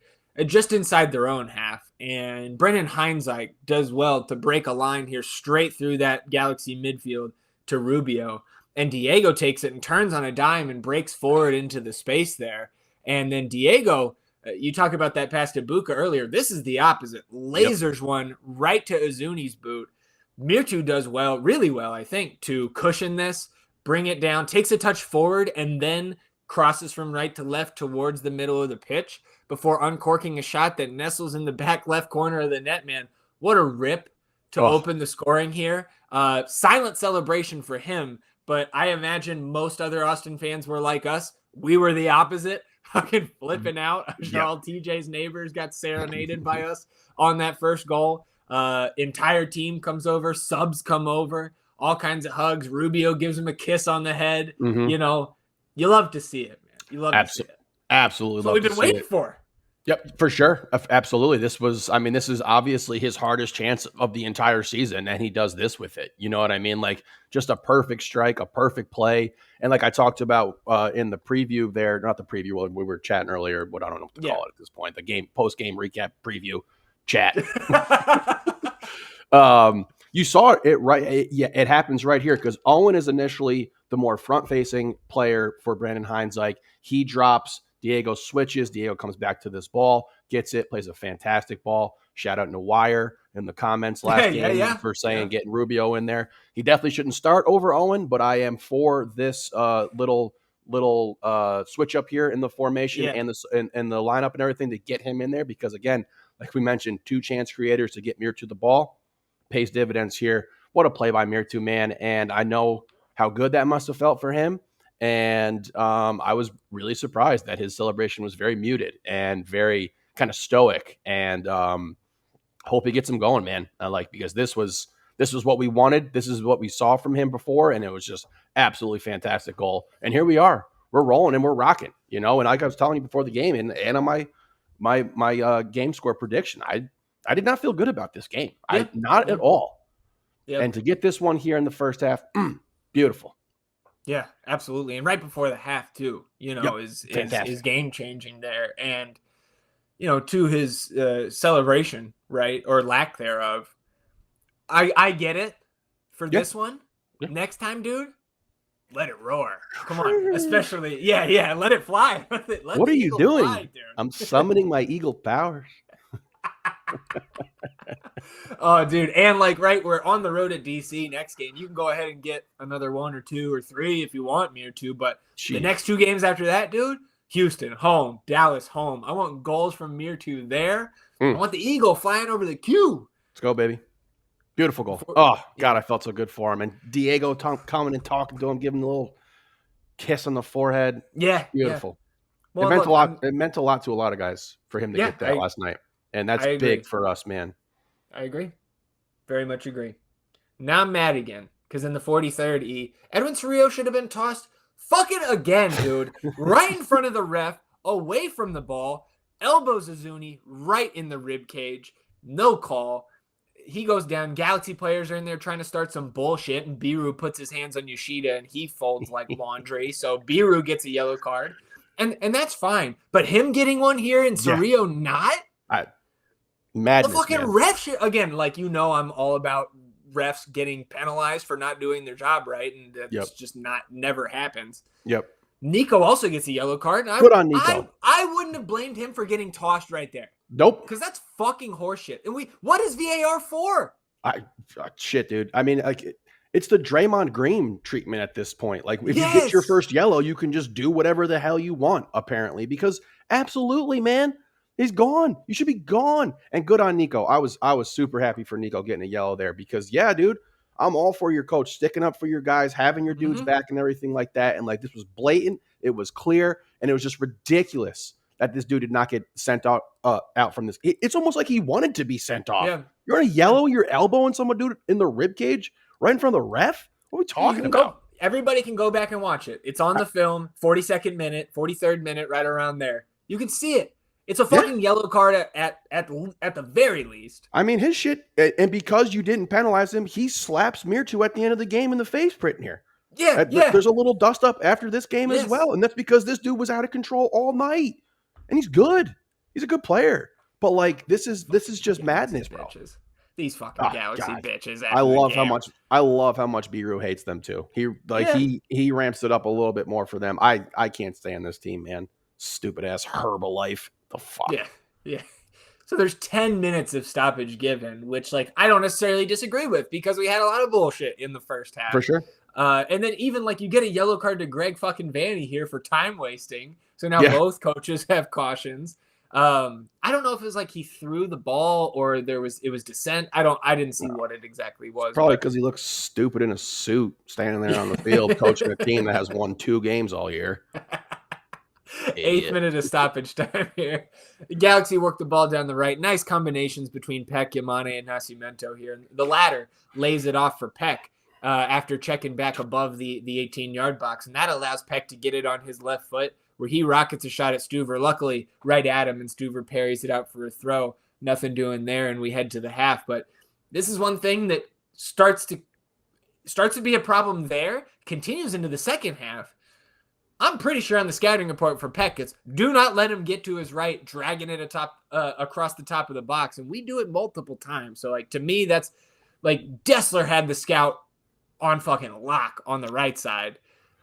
just inside their own half, and Brennan Heinzike does well to break a line here straight through that Galaxy midfield to Rubio, and Diego takes it and turns on a dime and breaks forward into the space there, and then Diego, you talk about that pass to Buka earlier, this is the opposite, lasers one right to Uzuni's boot. Myrto does well, really well, I think, to cushion this, bring it down, takes a touch forward, and then crosses from right to left towards the middle of the pitch before uncorking a shot that nestles in the back left corner of the net, man. What a rip to open the scoring here. Silent celebration for him, but I imagine most other Austin fans were like us. We were the opposite, fucking flipping out. All TJ's neighbors got serenaded by us on that first goal. Entire team comes over, subs come over, all kinds of hugs. Rubio gives him a kiss on the head. You love to see it, man. You love to see it. Absolutely. So we've been waiting for. Yep, for sure. Absolutely. This is obviously his hardest chance of the entire season, and he does this with it. You know what I mean? Like, just a perfect strike, a perfect play. And like I talked about in the preview there, not the preview, when we were chatting earlier, what I don't know what to call it at this point, the post-game recap preview chat. You saw it right. It happens right here because Owen is initially the more front-facing player for Brandon Heinzike. He drops. Diego switches. Diego comes back to this ball, gets it, plays a fantastic ball. Shout out to Wire in the comments last game for saying getting Rubio in there. He definitely shouldn't start over Owen, but I am for this little switch up here in the formation and the lineup and everything to get him in there because, again, like we mentioned, two chance creators to get Myrto to the ball. Pays dividends here. what a play by Myrto, man. And I know how good that must have felt for him. And I was really surprised that his celebration was very muted and very kind of stoic. And hope he gets him going, man. Because this was what we wanted. This is what we saw from him before, and it was just absolutely fantastic goal. And here we are. We're rolling and we're rocking, And like I was telling you before the game, and on my game score prediction, I did not feel good about this game. Not at all. Yep. And to get this one here in the first half, beautiful. Yeah, absolutely. And right before the half too, is game changing there. And to his celebration, right, or lack thereof, I get it for this one. Yeah. Next time, dude, let it roar. Come on. Especially, let it fly. What are you doing? Fly, I'm summoning my eagle powers. Oh, dude. And we're on the road at DC next game. You can go ahead and get another 1 or 2 or 3 if you want me to, but the next 2 games after that, dude, Houston, home. Dallas, home. I want goals from Myrto there. I want the eagle flying over the queue. Let's go, baby. Beautiful goal. Oh, God, I felt so good for him. And Diego coming and talking to him, giving him a little kiss on the forehead. Yeah. Beautiful. Yeah. Well, it meant a lot to a lot of guys for him to get that last night. And that's big for us, man. I agree. Very much agree. Now I'm mad again because in the 43rd Edwin Cerrillo should have been tossed fucking again, dude. Right in front of the ref, away from the ball, elbows Uzuni right in the rib cage. No call. He goes down. Galaxy players are in there trying to start some bullshit, and Biru puts his hands on Yoshida, and he folds like laundry. So Biru gets a yellow card, and that's fine. But him getting one here and Cerrillo not? Madness, the fucking ref shit again. I'm all about refs getting penalized for not doing their job right, and that's just never happens. Yep. Nico also gets a yellow card. And Good on Nico. I wouldn't have blamed him for getting tossed right there. Nope. Because that's fucking horseshit. And what is VAR for? Shit, dude. I mean, it's the Draymond Green treatment at this point. If you get your first yellow, you can just do whatever the hell you want, apparently. Because absolutely, man. He's gone. You should be gone. And good on Nico. I was super happy for Nico getting a yellow there because, dude, I'm all for your coach sticking up for your guys, having your dudes back and everything like that. And this was blatant. It was clear. And it was just ridiculous that this dude did not get sent out from this. It's almost like he wanted to be sent off. Yeah. You're going to yellow your elbow and someone, dude, in the rib cage right in front of the ref? What are we talking about? Everybody can go back and watch it. It's on the film, 42nd minute, 43rd minute, right around there. You can see it. It's a fucking yellow card at the very least. I mean, his shit, and because you didn't penalize him, he slaps Myrto at the end of the game in the face print here. Yeah. There's a little dust up after this game as well, and that's because this dude was out of control all night, and he's good. He's a good player, but this is just madness, bro. Bitches. These fucking Galaxy bitches. I love how much Biru hates them too. He ramps it up a little bit more for them. I can't stand this team, man. Stupid ass Herbalife. The fuck? Yeah. So there's 10 minutes of stoppage given, which I don't necessarily disagree with because we had a lot of bullshit in the first half. For sure. And then even you get a yellow card to Greg fucking Vanny here for time wasting. So now both coaches have cautions. I don't know if it was he threw the ball or it was dissent. I didn't see what it exactly was. Probably because he looks stupid in a suit standing there on the field coaching a team that has won 2 games all year. 8th minute of stoppage time here. The Galaxy worked the ball down the right. Nice combinations between Peck, Yamane, and Nascimento here. The latter lays it off for Peck after checking back above the 18-yard box, and that allows Peck to get it on his left foot where he rockets a shot at Stuver. Luckily, right at him, and Stuver parries it out for a throw. Nothing doing there, and we head to the half. But this is one thing that starts to be a problem there, continues into the second half. I'm pretty sure on the scouting report for Peck, it's do not let him get to his right, dragging it across the top of the box. And we do it multiple times. So, to me, that's Dessler had the scout on fucking lock on the right side,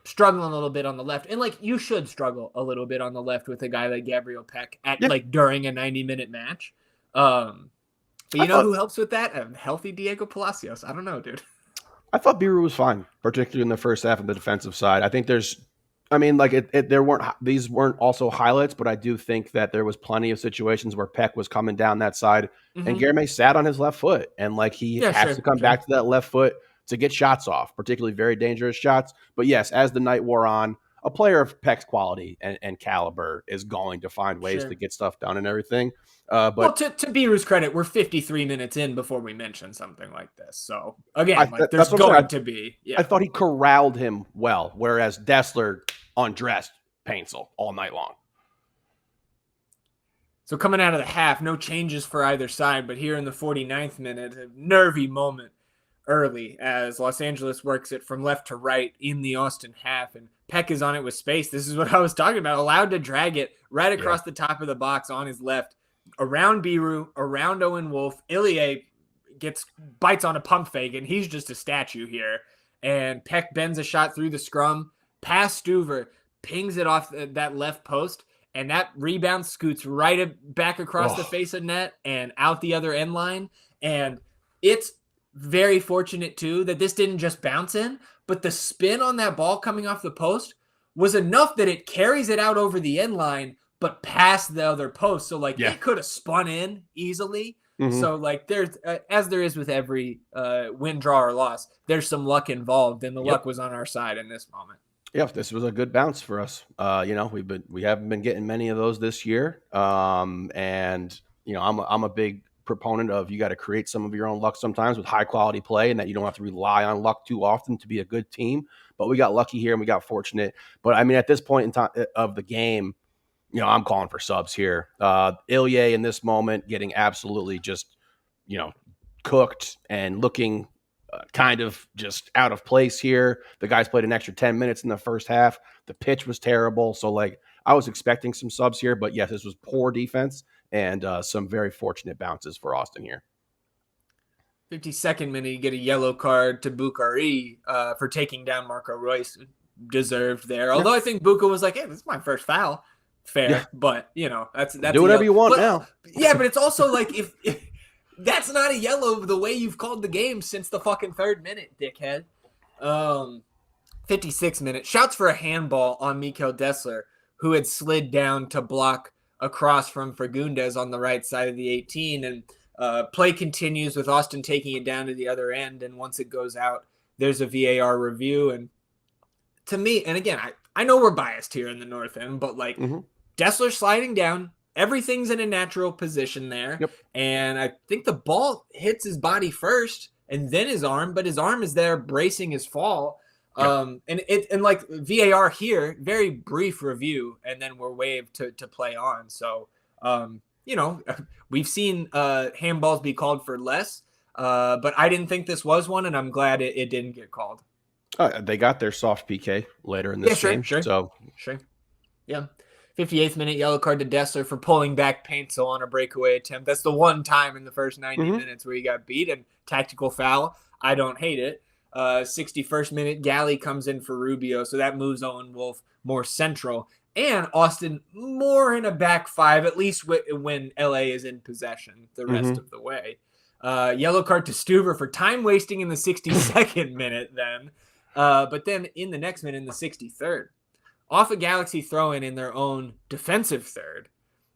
struggling a little bit on the left. And, you should struggle a little bit on the left with a guy like Gabriel Peck during a 90-minute match. But who helps with that? A healthy Diego Palacios. I don't know, dude. I thought Biru was fine, particularly in the first half of the defensive side. I think there's I mean, like these weren't also highlights, but I do think that there was plenty of situations where Peck was coming down that side and Guerme sat on his left foot, and like he Yeah, has to come back to that left foot to get shots off, particularly very dangerous shots. But yes, as the night wore on, a player of Peck's quality and caliber is going to find ways to get stuff done and everything. But well, to Biru's credit, we're 53 minutes in before we mention something like this. So again, there's going to be. Yeah. I thought he corralled him well, whereas Dessler undressed Paintsel all night long. So coming out of the half, no changes for either side, but here in the 49th minute, a nervy moment early as Los Angeles works it from left to right in the Austin half, and Peck is on it with space. This is what I was talking about, allowed to drag it right across the top of the box on his left, around Biru, around Owen Wolf. Ilie bites on a pump fake, and he's just a statue here. And Peck bends a shot through the scrum, past Stuver, pings it off that left post, and that rebound scoots right back across the face of net and out the other end line. And it's very fortunate, too, that this didn't just bounce in, but the spin on that ball coming off the post was enough that it carries it out over the end line, but past the other post. So, it could have spun in easily. So, there's as there is with every win, draw, or loss, there's some luck involved, and the luck was on our side in this moment. Yeah, this was a good bounce for us. We haven't been getting many of those this year, and I'm a big proponent of you got to create some of your own luck sometimes with high quality play, and that you don't have to rely on luck too often to be a good team. But we got lucky here and we got fortunate. But I mean, at this point in time of the game, I'm calling for subs here. Ilie in this moment getting absolutely just, cooked and looking kind of just out of place here. The guys played an extra 10 minutes in the first half. The pitch was terrible. So, I was expecting some subs here. But, yes, this was poor defense and some very fortunate bounces for Austin here. 52nd minute, you get a yellow card to Bukari for taking down Marco Royce. Deserved there. Although I think Buka was like, hey, this is my first foul. Fair, but that's do whatever you want now. Yeah, but it's also if that's not a yellow the way you've called the game since the fucking 3rd minute, dickhead. 56th minute, shouts for a handball on Mikel Dessler, who had slid down to block across from Fagundes on the right side of the 18, and play continues with Austin taking it down to the other end, and once it goes out, there's a VAR review, and to me, and again, I know we're biased here in the North End, but Dessler sliding down, everything's in a natural position there. Yep. And I think the ball hits his body first and then his arm, but his arm is there bracing his fall. Yep. And VAR here, very brief review, and then we're waived to play on. So, we've seen handballs be called for less, but I didn't think this was one, and I'm glad it didn't get called. They got their soft PK later in this game. Sure. So, yeah. 58th minute, yellow card to Dessler for pulling back Paintsel on a breakaway attempt. That's the one time in the first 90 minutes where he got beat, and tactical foul. I don't hate it. 61st minute, Galley comes in for Rubio, so that moves Owen Wolf more central. And Austin more in a back five, at least when LA is in possession the rest of the way. Yellow card to Stuver for time wasting in the 62nd minute then. But then in the next minute, in the 63rd, off a Galaxy throw-in in their own defensive third,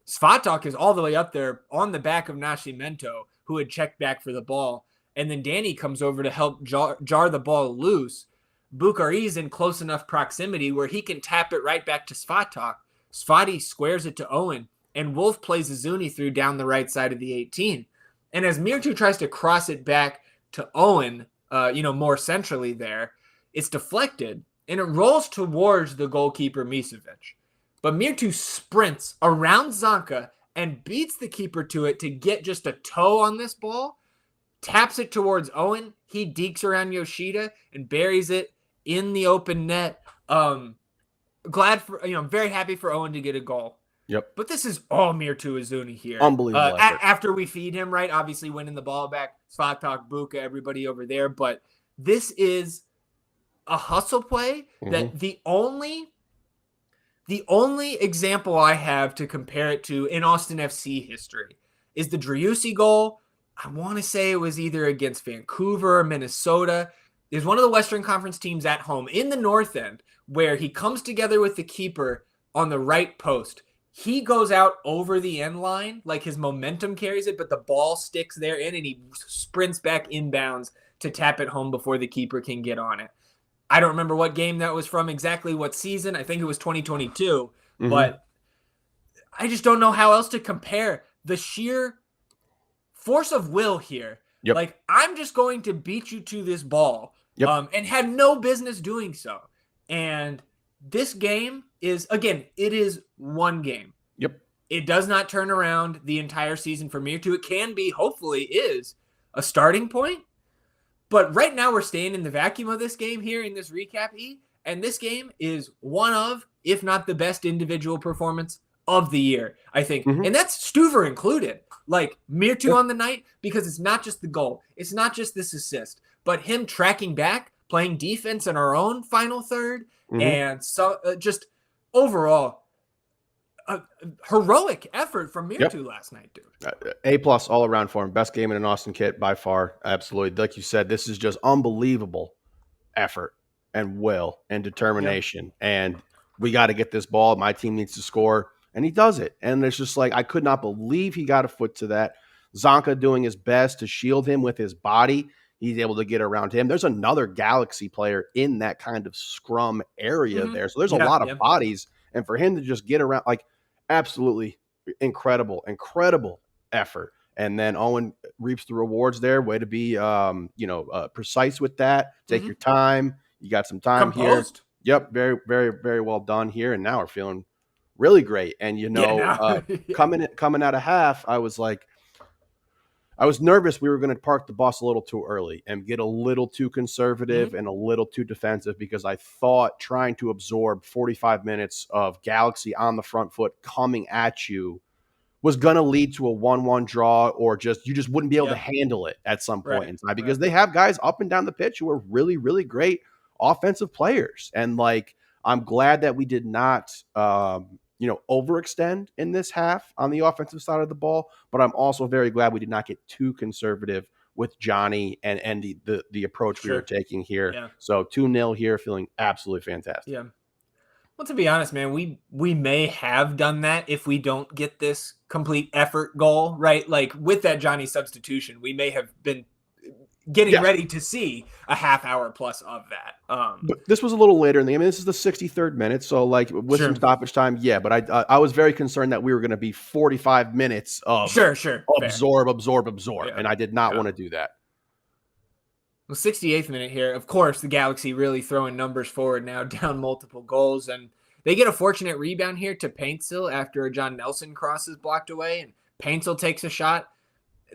Svatok is all the way up there on the back of Nascimento, who had checked back for the ball. And then Danny comes over to help jar the ball loose. Bukari's in close enough proximity where he can tap it right back to Svatok. Svati squares it to Owen, and Wolf plays Uzuni through down the right side of the 18. And as Myrto tries to cross it back to Owen, more centrally there, it's deflected, and it rolls towards the goalkeeper Misevic. But Myrto sprints around Zanka and beats the keeper to it to get just a toe on this ball, taps it towards Owen. He dekes around Yoshida and buries it in the open net. I'm very happy for Owen to get a goal. Yep. But this is all Myrto Uzuni here. Unbelievable. After we feed him, right? Obviously winning the ball back, Svatok, Buka, everybody over there. But this is a hustle play that the only example I have to compare it to in Austin FC history is the Driussi goal. I want to say it was either against Vancouver or Minnesota. is one of the Western Conference teams at home in the north end, where he comes together with the keeper on the right post. He goes out over the end line, like his momentum carries it, but the ball sticks there in, and he sprints back inbounds to tap it home before the keeper can get on it. I don't remember what game that was from, exactly what season. I think it was 2022, but I just don't know how else to compare the sheer force of will here. Yep. Like, I'm just going to beat you to this ball, and had no business doing so. And this game is, again, it is one game. Yep. It does not turn around the entire season for Myrto. It can be, hopefully is, a starting point. But right now we're staying in the vacuum of this game here in this recap, E. And this game is one of, if not the best individual performance of the year, I think. And that's Stuver included. Like, Myrto on the night, because it's not just the goal. It's not just this assist. But him tracking back, playing defense in our own final third, and so just overall, a heroic effort from Myrto last night, dude. A+ all around for him. Best game in an Austin kit by far. Absolutely. Like you said, this is just unbelievable effort and will and determination. And we got to get this ball. My team needs to score. And he does it. And it's just like, I could not believe he got a foot to that. Zonka doing his best to shield him with his body. He's able to get around him. There's another Galaxy player in that kind of scrum area there. So there's a lot of bodies. And for him to just get around, like, absolutely incredible effort. And then Owen reaps the rewards there. Way to be, precise with that. Take your time. You got some time Composed. Here. Yep. Very, very, very well done here. And now we're feeling really great. And, coming out of half, I was nervous we were going to park the bus a little too early and get a little too conservative and a little too defensive, because I thought trying to absorb 45 minutes of Galaxy on the front foot coming at you was going to lead to a 1-1 draw, or you just wouldn't be able to handle it at some point in time, because they have guys up and down the pitch who are really, really great offensive players. And I'm glad that we did not, overextend in this half on the offensive side of the ball, but I'm also very glad we did not get too conservative with Johnny and the approach we were taking here. Yeah. So 2-0 here, feeling absolutely fantastic. Yeah. Well, to be honest, man, we may have done that if we don't get this complete effort goal, right? Like, with that Johnny substitution, we may have been getting ready to see a half hour plus of that. But this was a little later in the game. I mean, this is the 63rd minute, so with some stoppage time, but I was very concerned that we were going to be 45 minutes of absorb, and I did not want to do that. Well, 68th minute here. Of course, the Galaxy really throwing numbers forward now, down multiple goals, and they get a fortunate rebound here to Paintsil after a John Nelson cross is blocked away, and Paintsil takes a shot.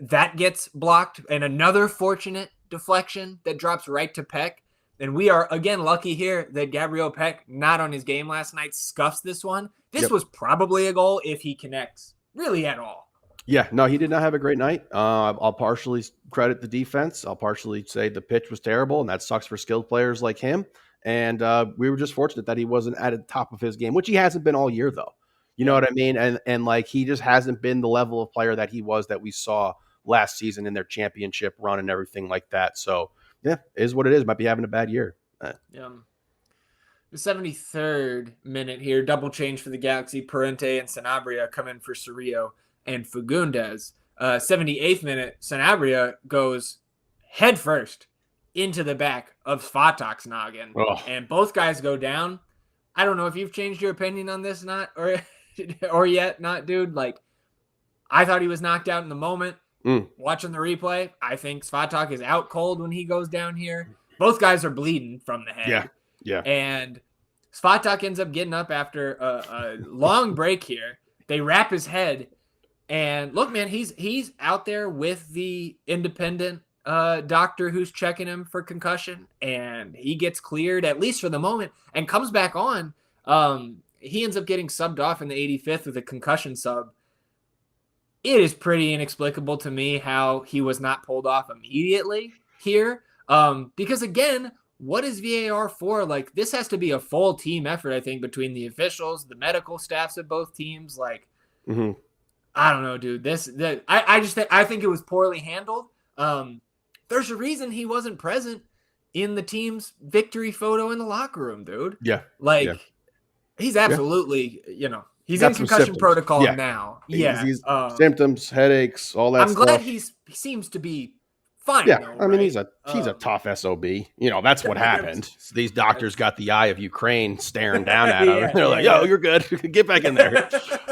That gets blocked, and another fortunate deflection that drops right to Peck. And we are, again, lucky here that Gabriel Peck, not on his game last night, scuffs this one. This was probably a goal if he connects, really, at all. Yeah, no, he did not have a great night. I'll partially credit the defense. I'll partially say the pitch was terrible, and that sucks for skilled players like him. And we were just fortunate that he wasn't at the top of his game, which he hasn't been all year, though. You know what I mean? And he just hasn't been the level of player that he was that we saw last season in their championship run and everything like that. So, yeah, it is what it is. Might be having a bad year. Yeah. The 73rd minute here, double change for the Galaxy. Parente and Sanabria come in for Cerrillo and Fagundes. 78th minute, Sanabria goes head first into the back of Svatak's noggin. And both guys go down. I don't know if you've changed your opinion on this or yet not, dude. I thought he was knocked out in the moment. Watching the replay, I think Svatak is out cold when he goes down here. Both guys are bleeding from the head. Yeah. And Svatak ends up getting up after a long break here. They wrap his head. And look, man, he's out there with the independent doctor who's checking him for concussion. And he gets cleared, at least for the moment, and comes back on. He ends up getting subbed off in the 85th with a concussion sub. It is pretty inexplicable to me how he was not pulled off immediately here. Because, again, what is VAR for? This has to be a full team effort, I think, between the officials, the medical staffs of both teams. I don't know, dude. I think it was poorly handled. There's a reason he wasn't present in the team's victory photo in the locker room, dude. Yeah. Like, Yeah. he's absolutely, he's Got in some concussion symptoms. protocol Yeah. now. He's, Yeah. he's symptoms, headaches, all that I'm glad stuff. he seems to be fine Yeah, though, I mean right? he's a tough SOB. That's what happened. These doctors got the eye of Ukraine staring down at him. They're like, "Yo, you're good. Get back in there."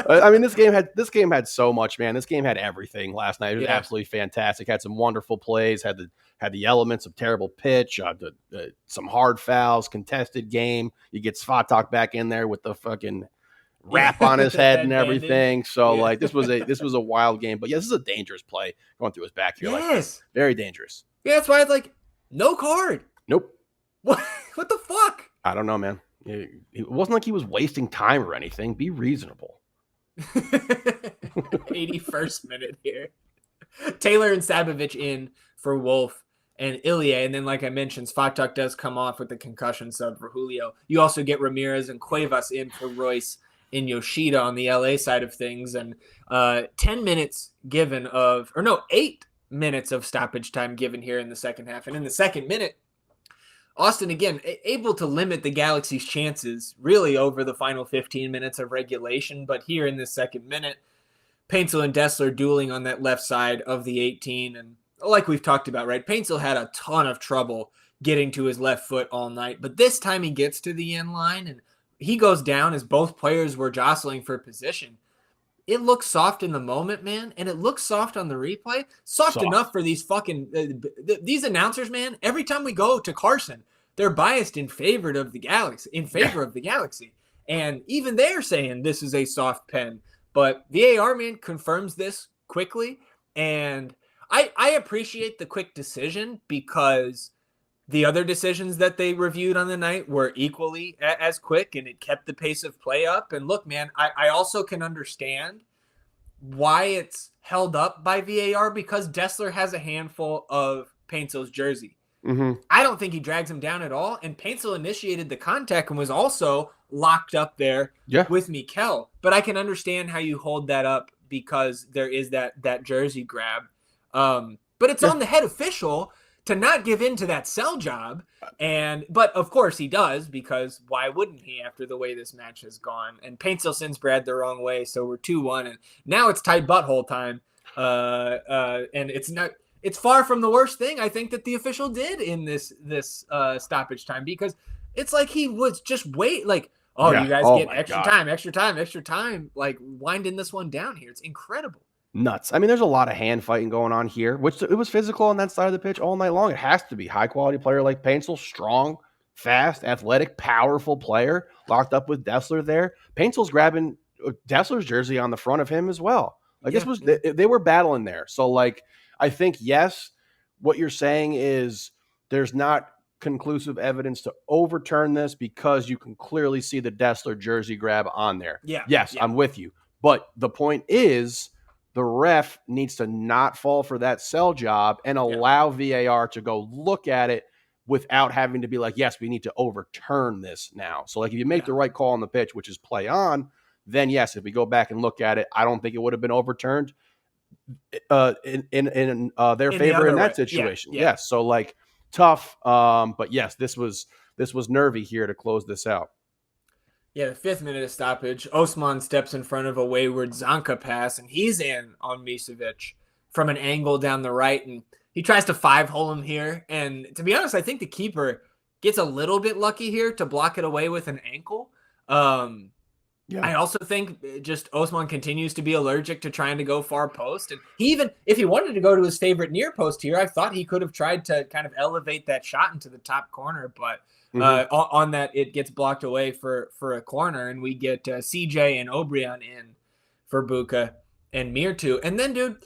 I mean, this game had so much, man. This game had everything last night. It was absolutely fantastic. Had some wonderful plays. Had the elements of terrible pitch, some hard fouls, contested game. You get Svatak back in there with the fucking wrap on his head and everything. So this was a wild game. But this is a dangerous play going through his back here. Yes. Very dangerous. Yeah, that's why it's like, no card. Nope. What the fuck? I don't know, man. It wasn't like he was wasting time or anything. Be reasonable. 81st minute here. Taylor and Sabovich in for Wolf and Ilya. And then, like I mentioned, Svatak does come off with the concussion sub for Julio. You also get Ramirez and Cuevas in for Royce and Yoshida on the LA side of things. And 10 minutes given 8 minutes of stoppage time given here in the second half. And in the second minute, Austin, again, able to limit the Galaxy's chances really over the final 15 minutes of regulation. But here in this second minute, Paintsel and Dessler dueling on that left side of the 18. And like we've talked about, right, Paintsel had a ton of trouble getting to his left foot all night. But this time he gets to the end line and he goes down as both players were jostling for position. It looks soft in the moment, man, and it looks soft on the replay. Soft enough for these fucking these announcers, man. Every time we go to Carson, they're biased in favor of the Galaxy, and even they're saying this is a soft pen. But VAR, man, confirms this quickly, and I appreciate the quick decision because the other decisions that they reviewed on the night were equally as quick, and it kept the pace of play up. And look, man, I also can understand why it's held up by VAR because Dessler has a handful of Paintsel's jersey. Mm-hmm. I don't think he drags him down at all. And Paintsel initiated the contact and was also locked up there with Mikel. But I can understand how you hold that up because there is that jersey grab. But it's on the head official to not give in to that sell job. But of course he does, because why wouldn't he after the way this match has gone? And Paintsel sends Brad the wrong way, so we're 2-1, and now it's tight butthole time. And it's far from the worst thing I think that the official did in this stoppage time, because it's like he was just you guys get extra time, like winding this one down here. It's incredible. Nuts. I mean, there's a lot of hand fighting going on here, which it was physical on that side of the pitch all night long. It has to be. High quality player like Paintsel, strong, fast, athletic, powerful player, locked up with Dessler there. Paintsel's grabbing Dessler's jersey on the front of him as well. They were battling there. So I think, yes, what you're saying is there's not conclusive evidence to overturn this because you can clearly see the Dessler jersey grab on there. Yes, I'm with you. But the point is, the ref needs to not fall for that sell job and allow VAR to go look at it without having to be like, yes, we need to overturn this now. So if you make the right call on the pitch, which is play on, then yes, if we go back and look at it, I don't think it would have been overturned in their favor in that situation. Yes. So tough. But yes, this was nervy here to close this out. Yeah, the 5th minute of stoppage, Osman steps in front of a wayward Zanka pass, and he's in on Misevic from an angle down the right, and he tries to 5-hole him here. And to be honest, I think the keeper gets a little bit lucky here to block it away with an ankle. I also think just Osman continues to be allergic to trying to go far post. And if he wanted to go to his favorite near post here, I thought he could have tried to kind of elevate that shot into the top corner, but on that, it gets blocked away for a corner, and we get CJ and Obrian in for Buka and Myrto. And then, dude,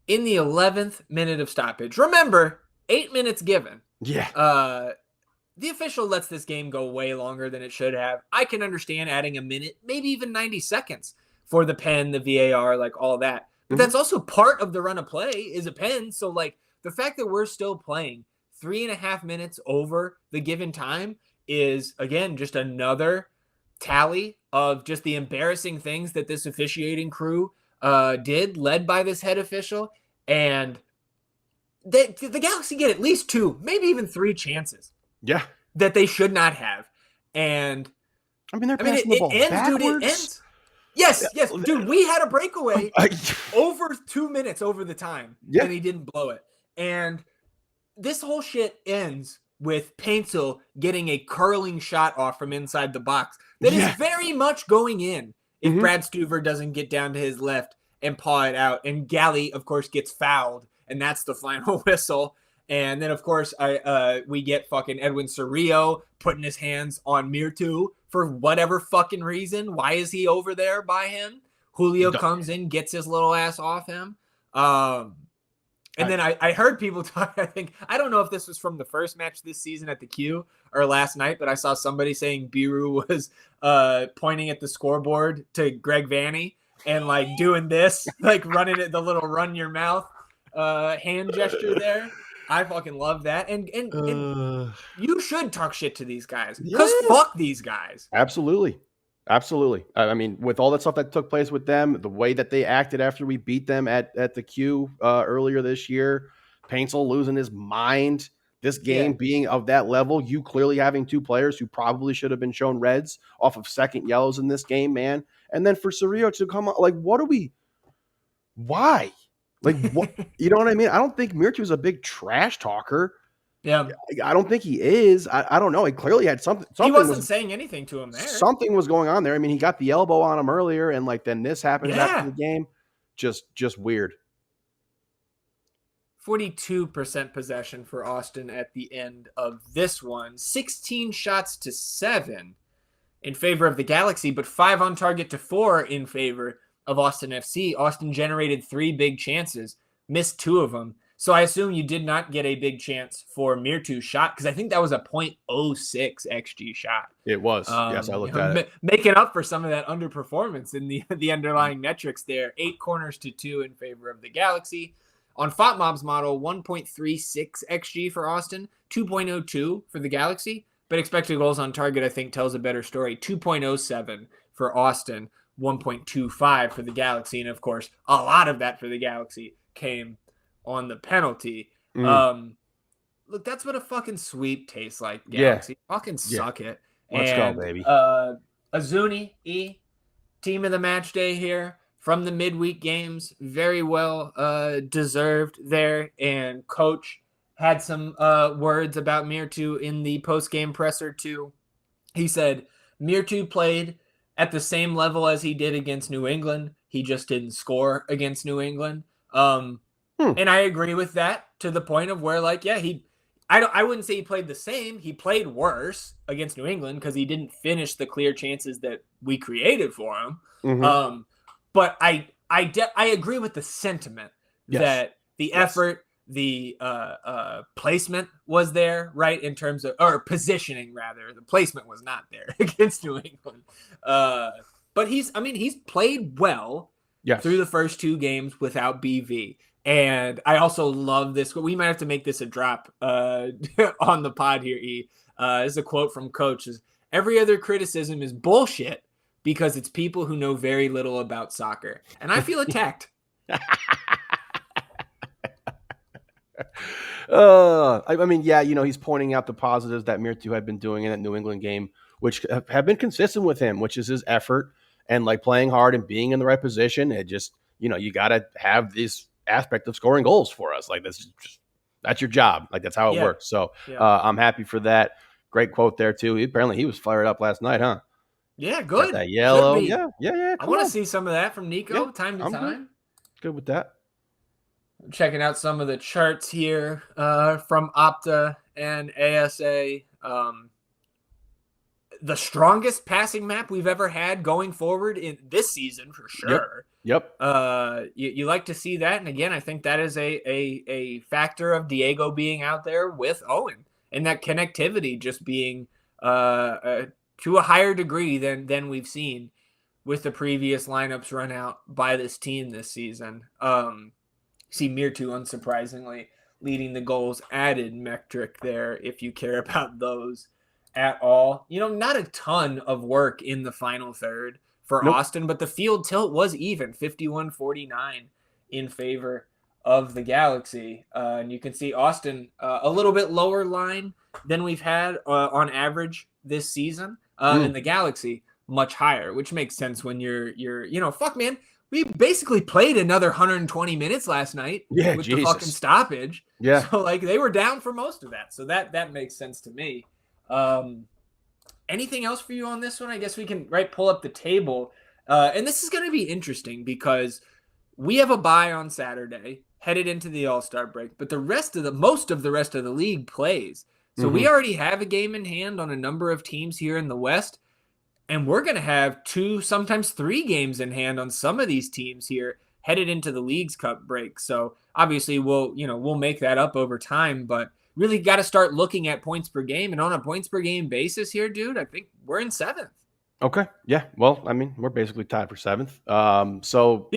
in the 11th minute of stoppage, remember, 8 minutes given. Yeah. The official lets this game go way longer than it should have. I can understand adding a minute, maybe even 90 seconds for the pen, the VAR, all that. But that's also part of the run of play is a pen. So, the fact that we're still playing 3.5 minutes over the given time is, again, just another tally of just the embarrassing things that this officiating crew did, led by this head official. And the Galaxy get at least 2, maybe even 3 chances. Yeah. That they should not have. And I mean, they're passing the ball ends, backwards. Dude, it ends. Yes, dude, we had a breakaway over 2 minutes over the time, and he didn't blow it. And this whole shit ends with Paintsel getting a curling shot off from inside the box that is very much going in if Brad Stuver doesn't get down to his left and paw it out. And Galley, of course, gets fouled, and that's the final whistle. And then, of course, we get fucking Edwin Cerrillo putting his hands on Myrto for whatever fucking reason. Why is he over there by him? Julio comes in, gets his little ass off him. And then I heard people talk, I don't know if this was from the first match this season at the Q or last night, but I saw somebody saying Biru was pointing at the scoreboard to Greg Vanny and like doing this, like running it, the little run your mouth hand gesture there. I fucking love that. And you should talk shit to these guys because fuck these guys. Absolutely. I mean, with all that stuff that took place with them, the way that they acted after we beat them at the Q earlier this year, Paintsel losing his mind, this game being of that level, you clearly having 2 players who probably should have been shown reds off of second yellows in this game, man. And then for Cerrillo to come out, like, why? Like, what? You know what I mean? I don't think Myrto is a big trash talker. Yeah. I don't think he is. I don't know. He clearly had something. He wasn't saying anything to him there. Something was going on there. I mean, he got the elbow on him earlier, and like then this happened after the game. Just weird. 42% possession for Austin at the end of this one. 16 shots to 7 in favor of the Galaxy, but 5 on target to 4 in favor of Austin FC. Austin generated 3 big chances, missed 2 of them. So I assume you did not get a big chance for Myrto's shot because I think that was a .06 XG shot. It was. Yes, I looked at it. Making up for some of that underperformance in the underlying metrics there. 8 corners to 2 in favor of the Galaxy. On FOTMob's model, 1.36 XG for Austin, 2.02 for the Galaxy. But expected goals on target, I think, tells a better story. 2.07 for Austin, 1.25 for the Galaxy. And, of course, a lot of that for the Galaxy came on the penalty. Look, that's what a fucking sweep tastes like, Galaxy. Fucking suck it. Let's go, baby. Uzuni, team of the match day here from the midweek games. Very well deserved there. And coach had some words about Myrto in the post-game presser too. He said, Myrto played at the same level as he did against New England. He just didn't score against New England. And I agree with that to the point of where, like, I wouldn't say he played the same. He played worse against New England because he didn't finish the clear chances that we created for him. But I agree with the sentiment that the effort, the placement was there, right? In terms of, or positioning rather, the placement was not there against New England. But he's played well through the first 2 games without BV. And I also love this. We might have to make this a drop on the pod here, E. This is a quote from Coach. Every other criticism is bullshit because it's people who know very little about soccer. And I feel attacked. I mean, he's pointing out the positives that Myrto had been doing in that New England game, which have been consistent with him, which is his effort and like playing hard and being in the right position. It just, you got to have this aspect of scoring goals for us. Like that's your job. Like that's how it works. So I'm happy for that. Great quote there too. Apparently he was fired up last night, huh? Yeah, good. Got that yellow. Yeah. I want to see some of that from Nico time to time. Good with that. I'm checking out some of the charts here from Opta and ASA. The strongest passing map we've ever had going forward in this season for sure. Yep. You like to see that, and again, I think that is a factor of Diego being out there with Owen and that connectivity just being to a higher degree than we've seen with the previous lineups run out by this team this season. See Myrto, unsurprisingly, leading the goals added metric there if you care about those at all. Not a ton of work in the final third for Austin, but the field tilt was even, 51-49 in favor of the Galaxy. And you can see Austin a little bit lower line than we've had on average this season. And the Galaxy much higher, which makes sense when you're fuck, man. We basically played another 120 minutes last night with the fucking stoppage. Yeah. So like they were down for most of that. So that makes sense to me. Anything else for you on this one? I guess we can pull up the table. And this is going to be interesting because we have a bye on Saturday, headed into the All-Star break, but most of the rest of the league plays. So we already have a game in hand on a number of teams here in the West, and we're going to have 2, sometimes 3 games in hand on some of these teams here headed into the Leagues Cup break. So obviously we'll make that up over time, but really got to start looking at points per game. And on a points per game basis here, dude, I think we're in 7th. Okay. Yeah. Well, I mean, we're basically tied for 7th. So,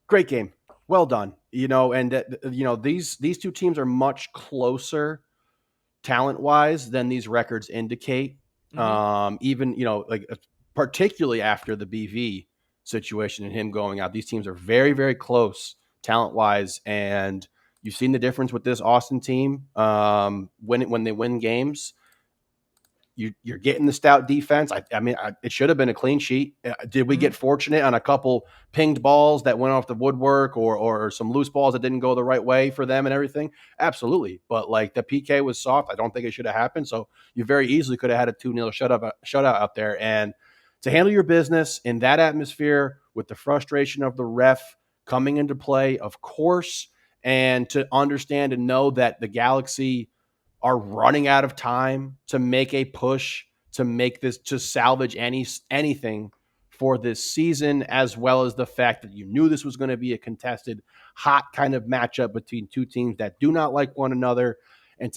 great game. Well done. And these two teams are much closer talent-wise than these records indicate. Even, particularly after the BV situation and him going out, these teams are very, very close talent-wise, and you've seen the difference with this Austin team when they win games. You're getting the stout defense. I mean, it should have been a clean sheet. Did we get fortunate on a couple pinged balls that went off the woodwork or some loose balls that didn't go the right way for them and everything? Absolutely. But like the PK was soft. I don't think it should have happened. So you very easily could have had a 2-0 shutout out there. And to handle your business in that atmosphere with the frustration of the ref coming into play, of course, and to understand and know that the Galaxy are running out of time to make a push to salvage anything for this season, as well as the fact that you knew this was going to be a contested, hot kind of matchup between two teams that do not like one another, and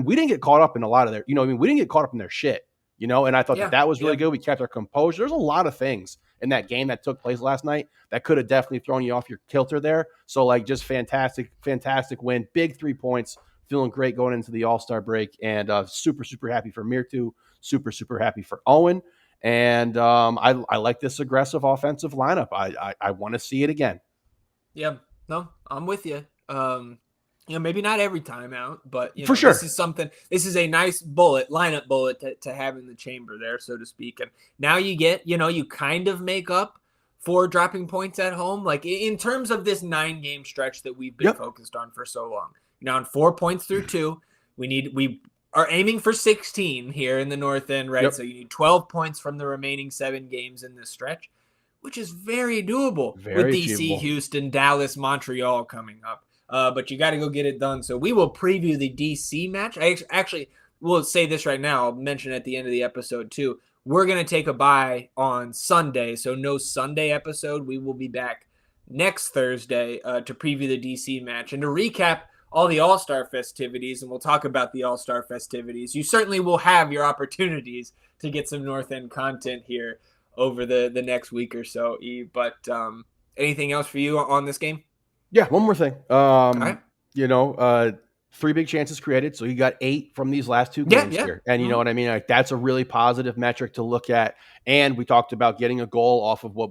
we didn't get caught up in a lot of their, we didn't get caught up in their shit, and I thought that was really good. We kept our composure. There's a lot of things in that game that took place last night that could have definitely thrown you off your kilter there. So like just fantastic win, big 3 points. Feeling great going into the All-Star break, and super, super happy for Myrto, super, super happy for Owen. And I like this aggressive offensive lineup. I want to see it again. Yeah, no, I'm with you. Maybe not every time out, but for sure, this is a nice lineup bullet to have in the chamber there, so to speak. And now you get, you kind of make up for dropping points at home, like in terms of this 9-game stretch that we've been focused on for so long. Now, on 4 points through 2, we are aiming for 16 here in the North End, right? So you need 12 points from the remaining 7 games in this stretch, which is very doable with DC, achievable. Houston, Dallas, Montreal coming up. But you got to go get it done. So we will preview the DC match. I actually will say this right now. I'll mention it at the end of the episode too. We're going to take a bye on Sunday, so no Sunday episode. We will be back next Thursday to preview the DC match and to recap all the All-Star festivities, and we'll talk about the All-Star festivities. You certainly will have your opportunities to get some North End content here over the next week or so, Eve. But anything else for you on this game? Yeah, one more thing. All right. 3 big chances created, so you got 8 from these last 2 games here. And you know what I mean? Like, that's a really positive metric to look at. And we talked about getting a goal off of what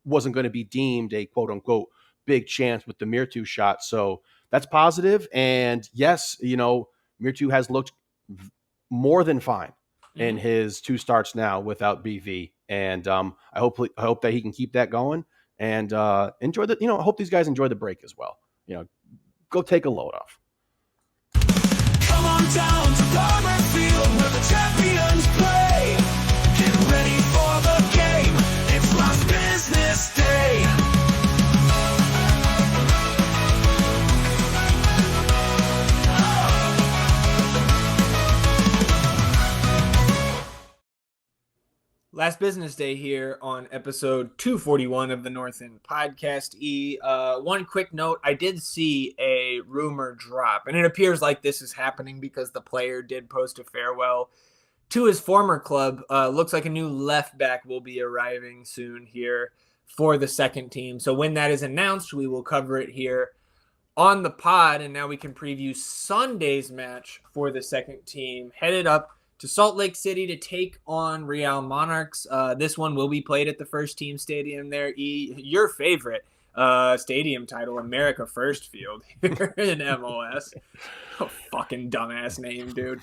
wasn't going to be deemed a quote-unquote big chance with the Myrto shot. So that's positive. And yes, Myrto has looked more than fine in his 2 starts now without BV. And I hope that he can keep that going and enjoy I hope these guys enjoy the break as well. Go take a load off. Come on down to Palmer Field where the champions play. Get ready for the game. It's last business day. Last business day here on episode 241 of the North End Podcast. One quick note, I did see a rumor drop, and it appears like this is happening because the player did post a farewell to his former club. Looks like a new left back will be arriving soon here for the second team. So when that is announced, we will cover it here on the pod, and now we can preview Sunday's match for the second team, headed up to Salt Lake City to take on Real Monarchs. This one will be played at the First Team Stadium there. Your favorite stadium title, America First Field here in MLS. Oh, fucking dumbass name, dude.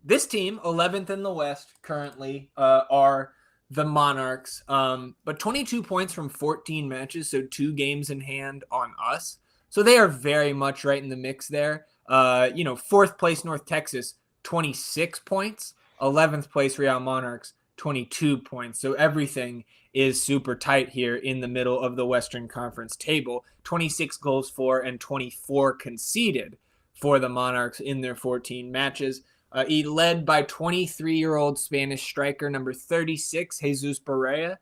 This team, 11th in the West currently, are the Monarchs, but 22 points from 14 matches, so 2 games in hand on us. So they are very much right in the mix there. 4th place North Texas, 26 points. 11th place Real Monarchs, 22 points. So everything is super tight here in the middle of the Western Conference table. 26 goals for and 24 conceded for the Monarchs in their 14 matches. He led by 23-year-old Spanish striker number 36, Jesus Pereira.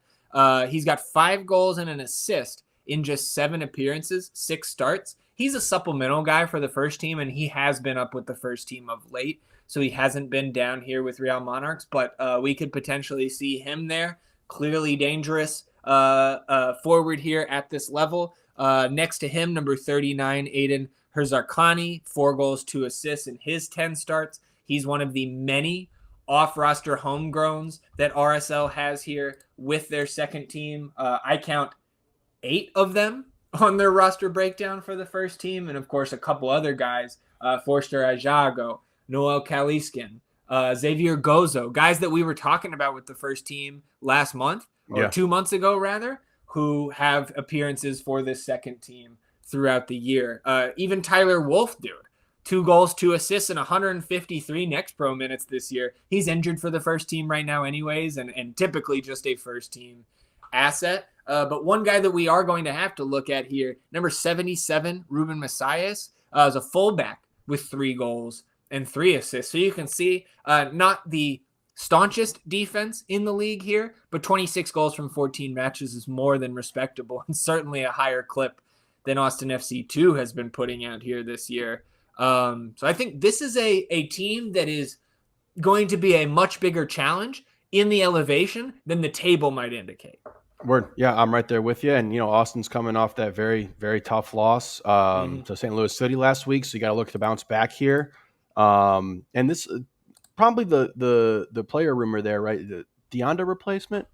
He's got 5 goals and an assist in just 7 appearances, 6 starts. He's a supplemental guy for the first team, and he has been up with the first team of late, so he hasn't been down here with Real Monarchs, but we could potentially see him there. Clearly dangerous forward here at this level. Next to him, number 39, Aiden Herzarkani, 4 goals, 2 assists in his 10 starts. He's one of the many off-roster homegrowns that RSL has here with their second team. I count 8 of them on their roster breakdown for the first team, and of course a couple other guys, Forster Ajago, Noel Kaliskin, Xavier Gozo, guys that we were talking about with the first team last month, or 2 months ago rather, who have appearances for this second team throughout the year. Even Tyler Wolf, dude. 2 goals, 2 assists, and 153 next pro minutes this year. He's injured for the first team right now anyways, and typically just a first team asset. But one guy that we are going to have to look at here, number 77, Ruben Messias, is a fullback with 3 goals and 3 assists. So you can see not the staunchest defense in the league here, but 26 goals from 14 matches is more than respectable, and certainly a higher clip than Austin FC2 has been putting out here this year. So I think this is a team that is going to be a much bigger challenge in the elevation than the table might indicate. Word. Yeah, I'm right there with you. And, Austin's coming off that very, very tough loss to St. Louis City last week. So you got to look to bounce back here. And this probably the player rumor there, right? The Deonda replacement.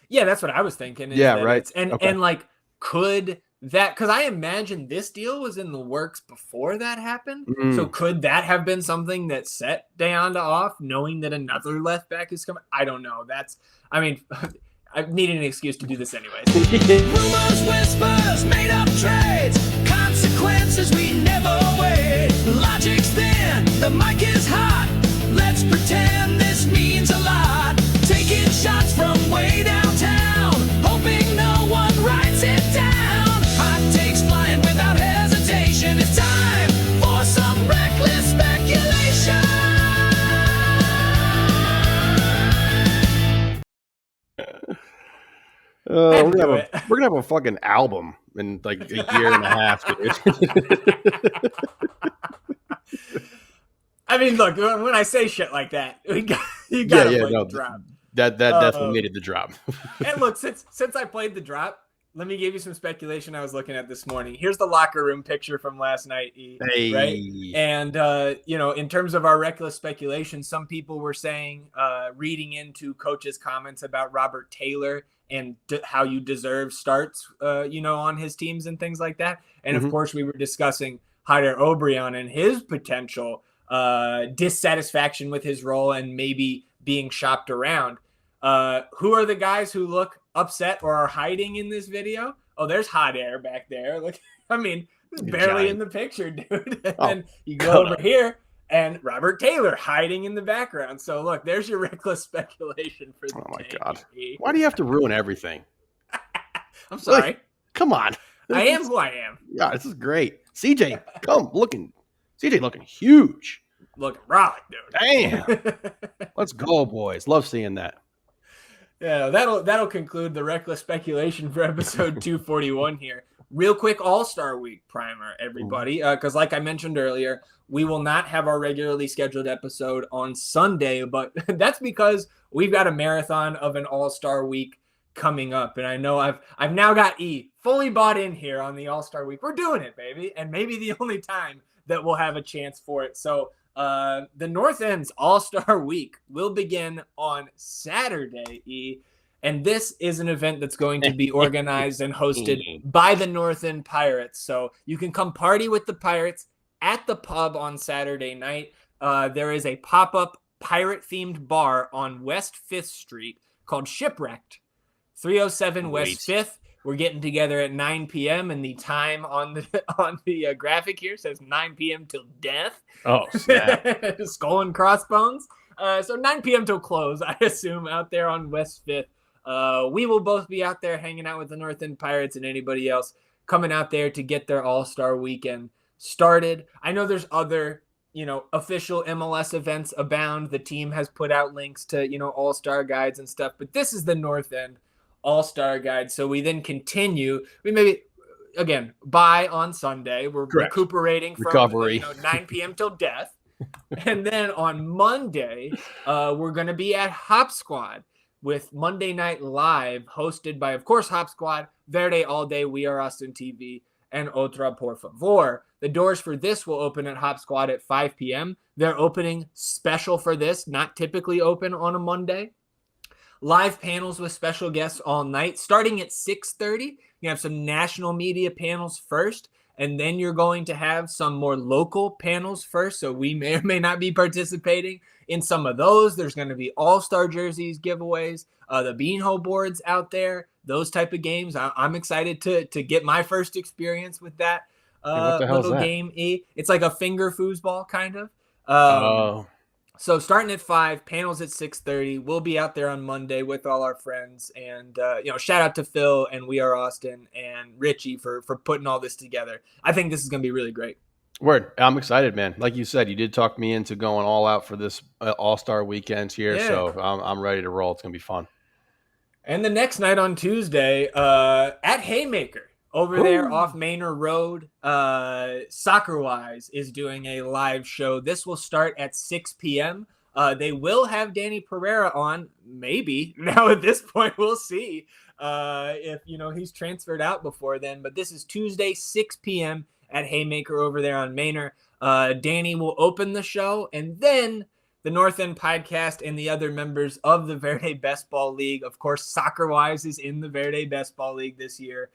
Yeah, that's what I was thinking. Yeah, right. And like, could that, because I imagine this deal was in the works before that happened. So could that have been something that set Deonda off, knowing that another left back is coming? I don't know. I needed an excuse to do this anyways. Rumors, whispers, made up trades, consequences we never weighed. Logic's thin, the mic is hot. Let's pretend this means a lot. Taking shots from way downtown, hoping no one writes it down. Hot takes flying without hesitation. It's time for some reckless speculation. We're gonna have a fucking album in like a year and a half, dude. I mean, look, when I say shit like that, you gotta play the drop. That definitely needed the drop. And look, since I played the drop, let me give you some speculation I was looking at this morning. Here's the locker room picture from last night, right? And, in terms of our reckless speculation, some people were saying, reading into coach's comments about Robert Taylor and how you deserve starts, on his teams and things like that. And, of course, we were discussing Haider Obrian and his potential dissatisfaction with his role and maybe being shopped around. Who are the guys who look upset or are hiding in this video? Oh, there's Hot Air back there. Look, I mean, barely in the picture, dude. And then you go over here and Robert Taylor hiding in the background. So look, there's your reckless speculation for the Oh my day. God. Why do you have to ruin everything? I'm sorry. Like, come on. I am who I am. Yeah, this is great. CJ looking huge. Looking rollick, dude. Damn. Let's go, boys. Love seeing that. Yeah, that'll conclude the reckless speculation for episode 241 here. Real quick All-Star Week primer, everybody, because like I mentioned earlier, we will not have our regularly scheduled episode on Sunday, but that's because we've got a marathon of an All-Star Week coming up, and I know I've now got fully bought in here on the All-Star Week. We're doing it, baby, and maybe the only time that will have a chance for it. So the North End's All-Star Week will begin on Saturday, and this is an event that's going to be organized and hosted by the North End Pirates. So you can come party with the Pirates at the pub on Saturday night. There is a pop-up pirate-themed bar on West 5th Street called Shipwrecked, 307 West 5th. We're getting together at 9 p.m. and the time on the graphic here says 9 p.m. till death. Oh, snap. Skull and crossbones. So 9 p.m. till close, I assume, out there on West 5th. We will both be out there hanging out with the North End Pirates and anybody else coming out there to get their All-Star Weekend started. I know there's other, official MLS events abound. The team has put out links to, All-Star guides and stuff, but this is the North End All-Star Guide. So we then continue. We maybe, again, bye on Sunday. We're recuperating from recovery, 9 p.m. till death. And then on Monday, we're going to be at Hop Squad with Monday Night Live, hosted by, of course, Hop Squad, Verde All Day, We Are Austin TV, and Otra Por Favor. The doors for this will open at Hop Squad at 5 p.m. They're opening special for this, not typically open on a Monday. Live panels with special guests all night, starting at 6:30. You have some national media panels first, and then you're going to have some more local panels first. So we may or may not be participating in some of those. There's going to be all-star jerseys giveaways, the beanhole boards out there, those type of games. I'm excited to get my first experience with that little game. It's like a finger foosball kind of. So starting at 5, panels at 6:30. We'll be out there on Monday with all our friends. And, shout out to Phil and We Are Austin and Richie for putting all this together. I think this is going to be really great. Word. I'm excited, man. Like you said, you did talk me into going all out for this All-Star weekend here. Yeah. So I'm ready to roll. It's going to be fun. And the next night on Tuesday at Haymaker. Over there off Manor Road, Soccer Wise is doing a live show. This will start at 6 p.m. They will have Dani Pereira on, maybe. Now at this point, we'll see if he's transferred out before then. But this is Tuesday, 6 p.m. at Haymaker over there on Manor. Dani will open the show, and then the North End Podcast and the other members of the Verde Best Ball League. Of course, Soccer Wise is in the Verde Best Ball League this year.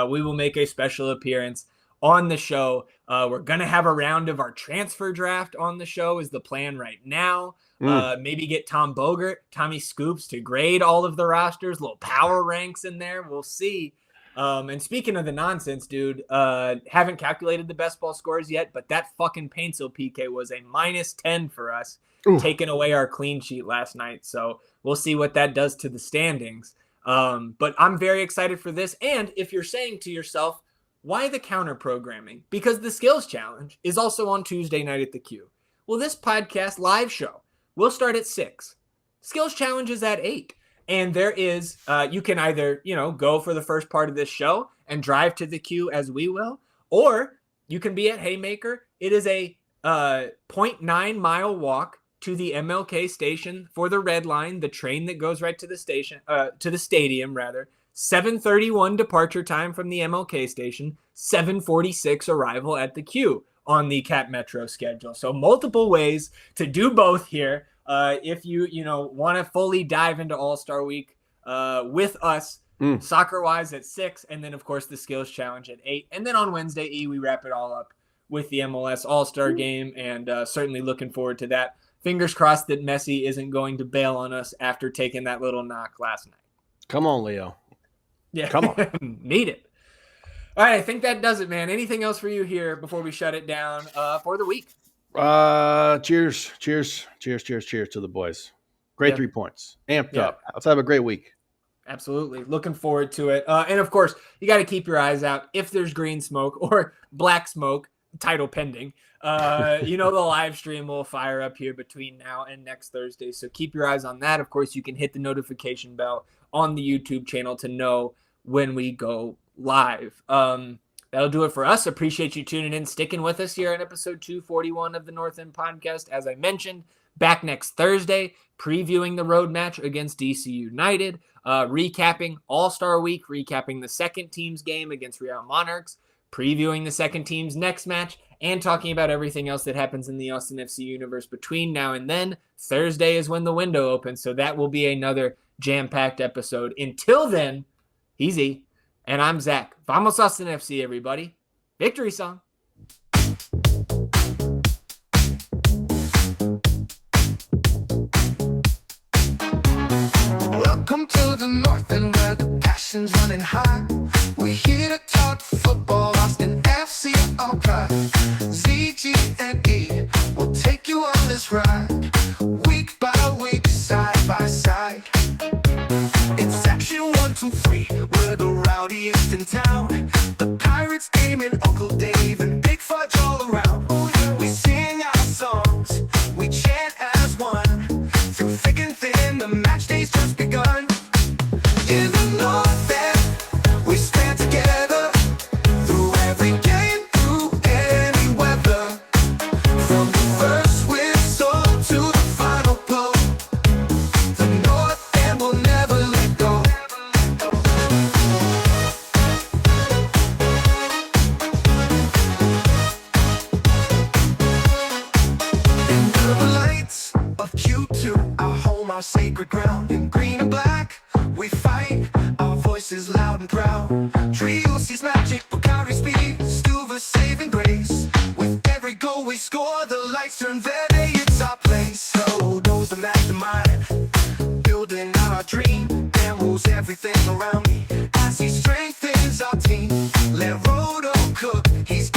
We will make a special appearance on the show. We're going to have a round of our transfer draft on the show is the plan right now. Maybe get Tom Bogert, Tommy Scoops to grade all of the rosters, little power ranks in there. We'll see. And speaking of the nonsense, dude, haven't calculated the best ball scores yet, but that fucking Paintsville PK was a -10 for us, taking away our clean sheet last night. So we'll see what that does to the standings. But I'm very excited for this. And if you're saying to yourself, why the counter programming? Because the skills challenge is also on Tuesday night at the Q. Well, this podcast live show will start at 6. Skills challenge is at 8. And there is, you can either, go for the first part of this show and drive to the Q as we will, or you can be at Haymaker. It is a 0.9 mile walk to the MLK station for the Red Line, the train that goes right to the station, to the stadium rather. 7:31 departure time from the MLK station, 7:46 arrival at the Q on the Cap Metro schedule. So multiple ways to do both here. If you want to fully dive into All-Star Week with us, Soccer Wise at 6, and then of course the Skills Challenge at 8, and then on Wednesday, we wrap it all up with the MLS All-Star Game, and certainly looking forward to that. Fingers crossed that Messi isn't going to bail on us after taking that little knock last night. Come on, Leo. Yeah, come on. Need it. All right, I think that does it, man. Anything else for you here before we shut it down for the week? Cheers to the boys. Great 3 points. Amped up. Let's have a great week. Absolutely. Looking forward to it. And of course, you got to keep your eyes out. If there's green smoke or black smoke, title pending, the live stream will fire up here between now and next Thursday. So keep your eyes on that. Of course, you can hit the notification bell on the YouTube channel to know when we go live. That'll do it for us. Appreciate you tuning in, sticking with us here on episode 241 of the North End Podcast. As I mentioned, back next Thursday, previewing the road match against DC United, recapping All-Star Week, recapping the second team's game against Real Monarchs, previewing the second team's next match, and talking about everything else that happens in the Austin FC universe between now and then. Thursday is when the window opens, so that will be another jam-packed episode. Until then, he's E, and I'm Zach. Vamos Austin FC, everybody. Victory song. Welcome to the north and where the passion's running high. We're here to talk football, Austin FC, all right. ZG and E will take you on this ride, week by week, side by side. It's section 1, 2, 3, we're the rowdiest in town. The Pirates game and Uncle Dave and Big Fudge all around. We sing our songs, we chant as one. Through thick and thin, the match day's just begun. In the north end, we stand together. Through every game, through any weather. From the first whistle to the final blow, the north end will never let go. Under the lights of Q2, our home, our sacred ground. In green and black, we fight, our voices loud and proud. Trio sees magic, Bacardi speed, Stuva saving grace. With every goal we score, the lights turn verde, it's our place. So knows the mastermind, building out our dream. Dan rules everything around me, as he strengthens our team. Let Rodo cook, he's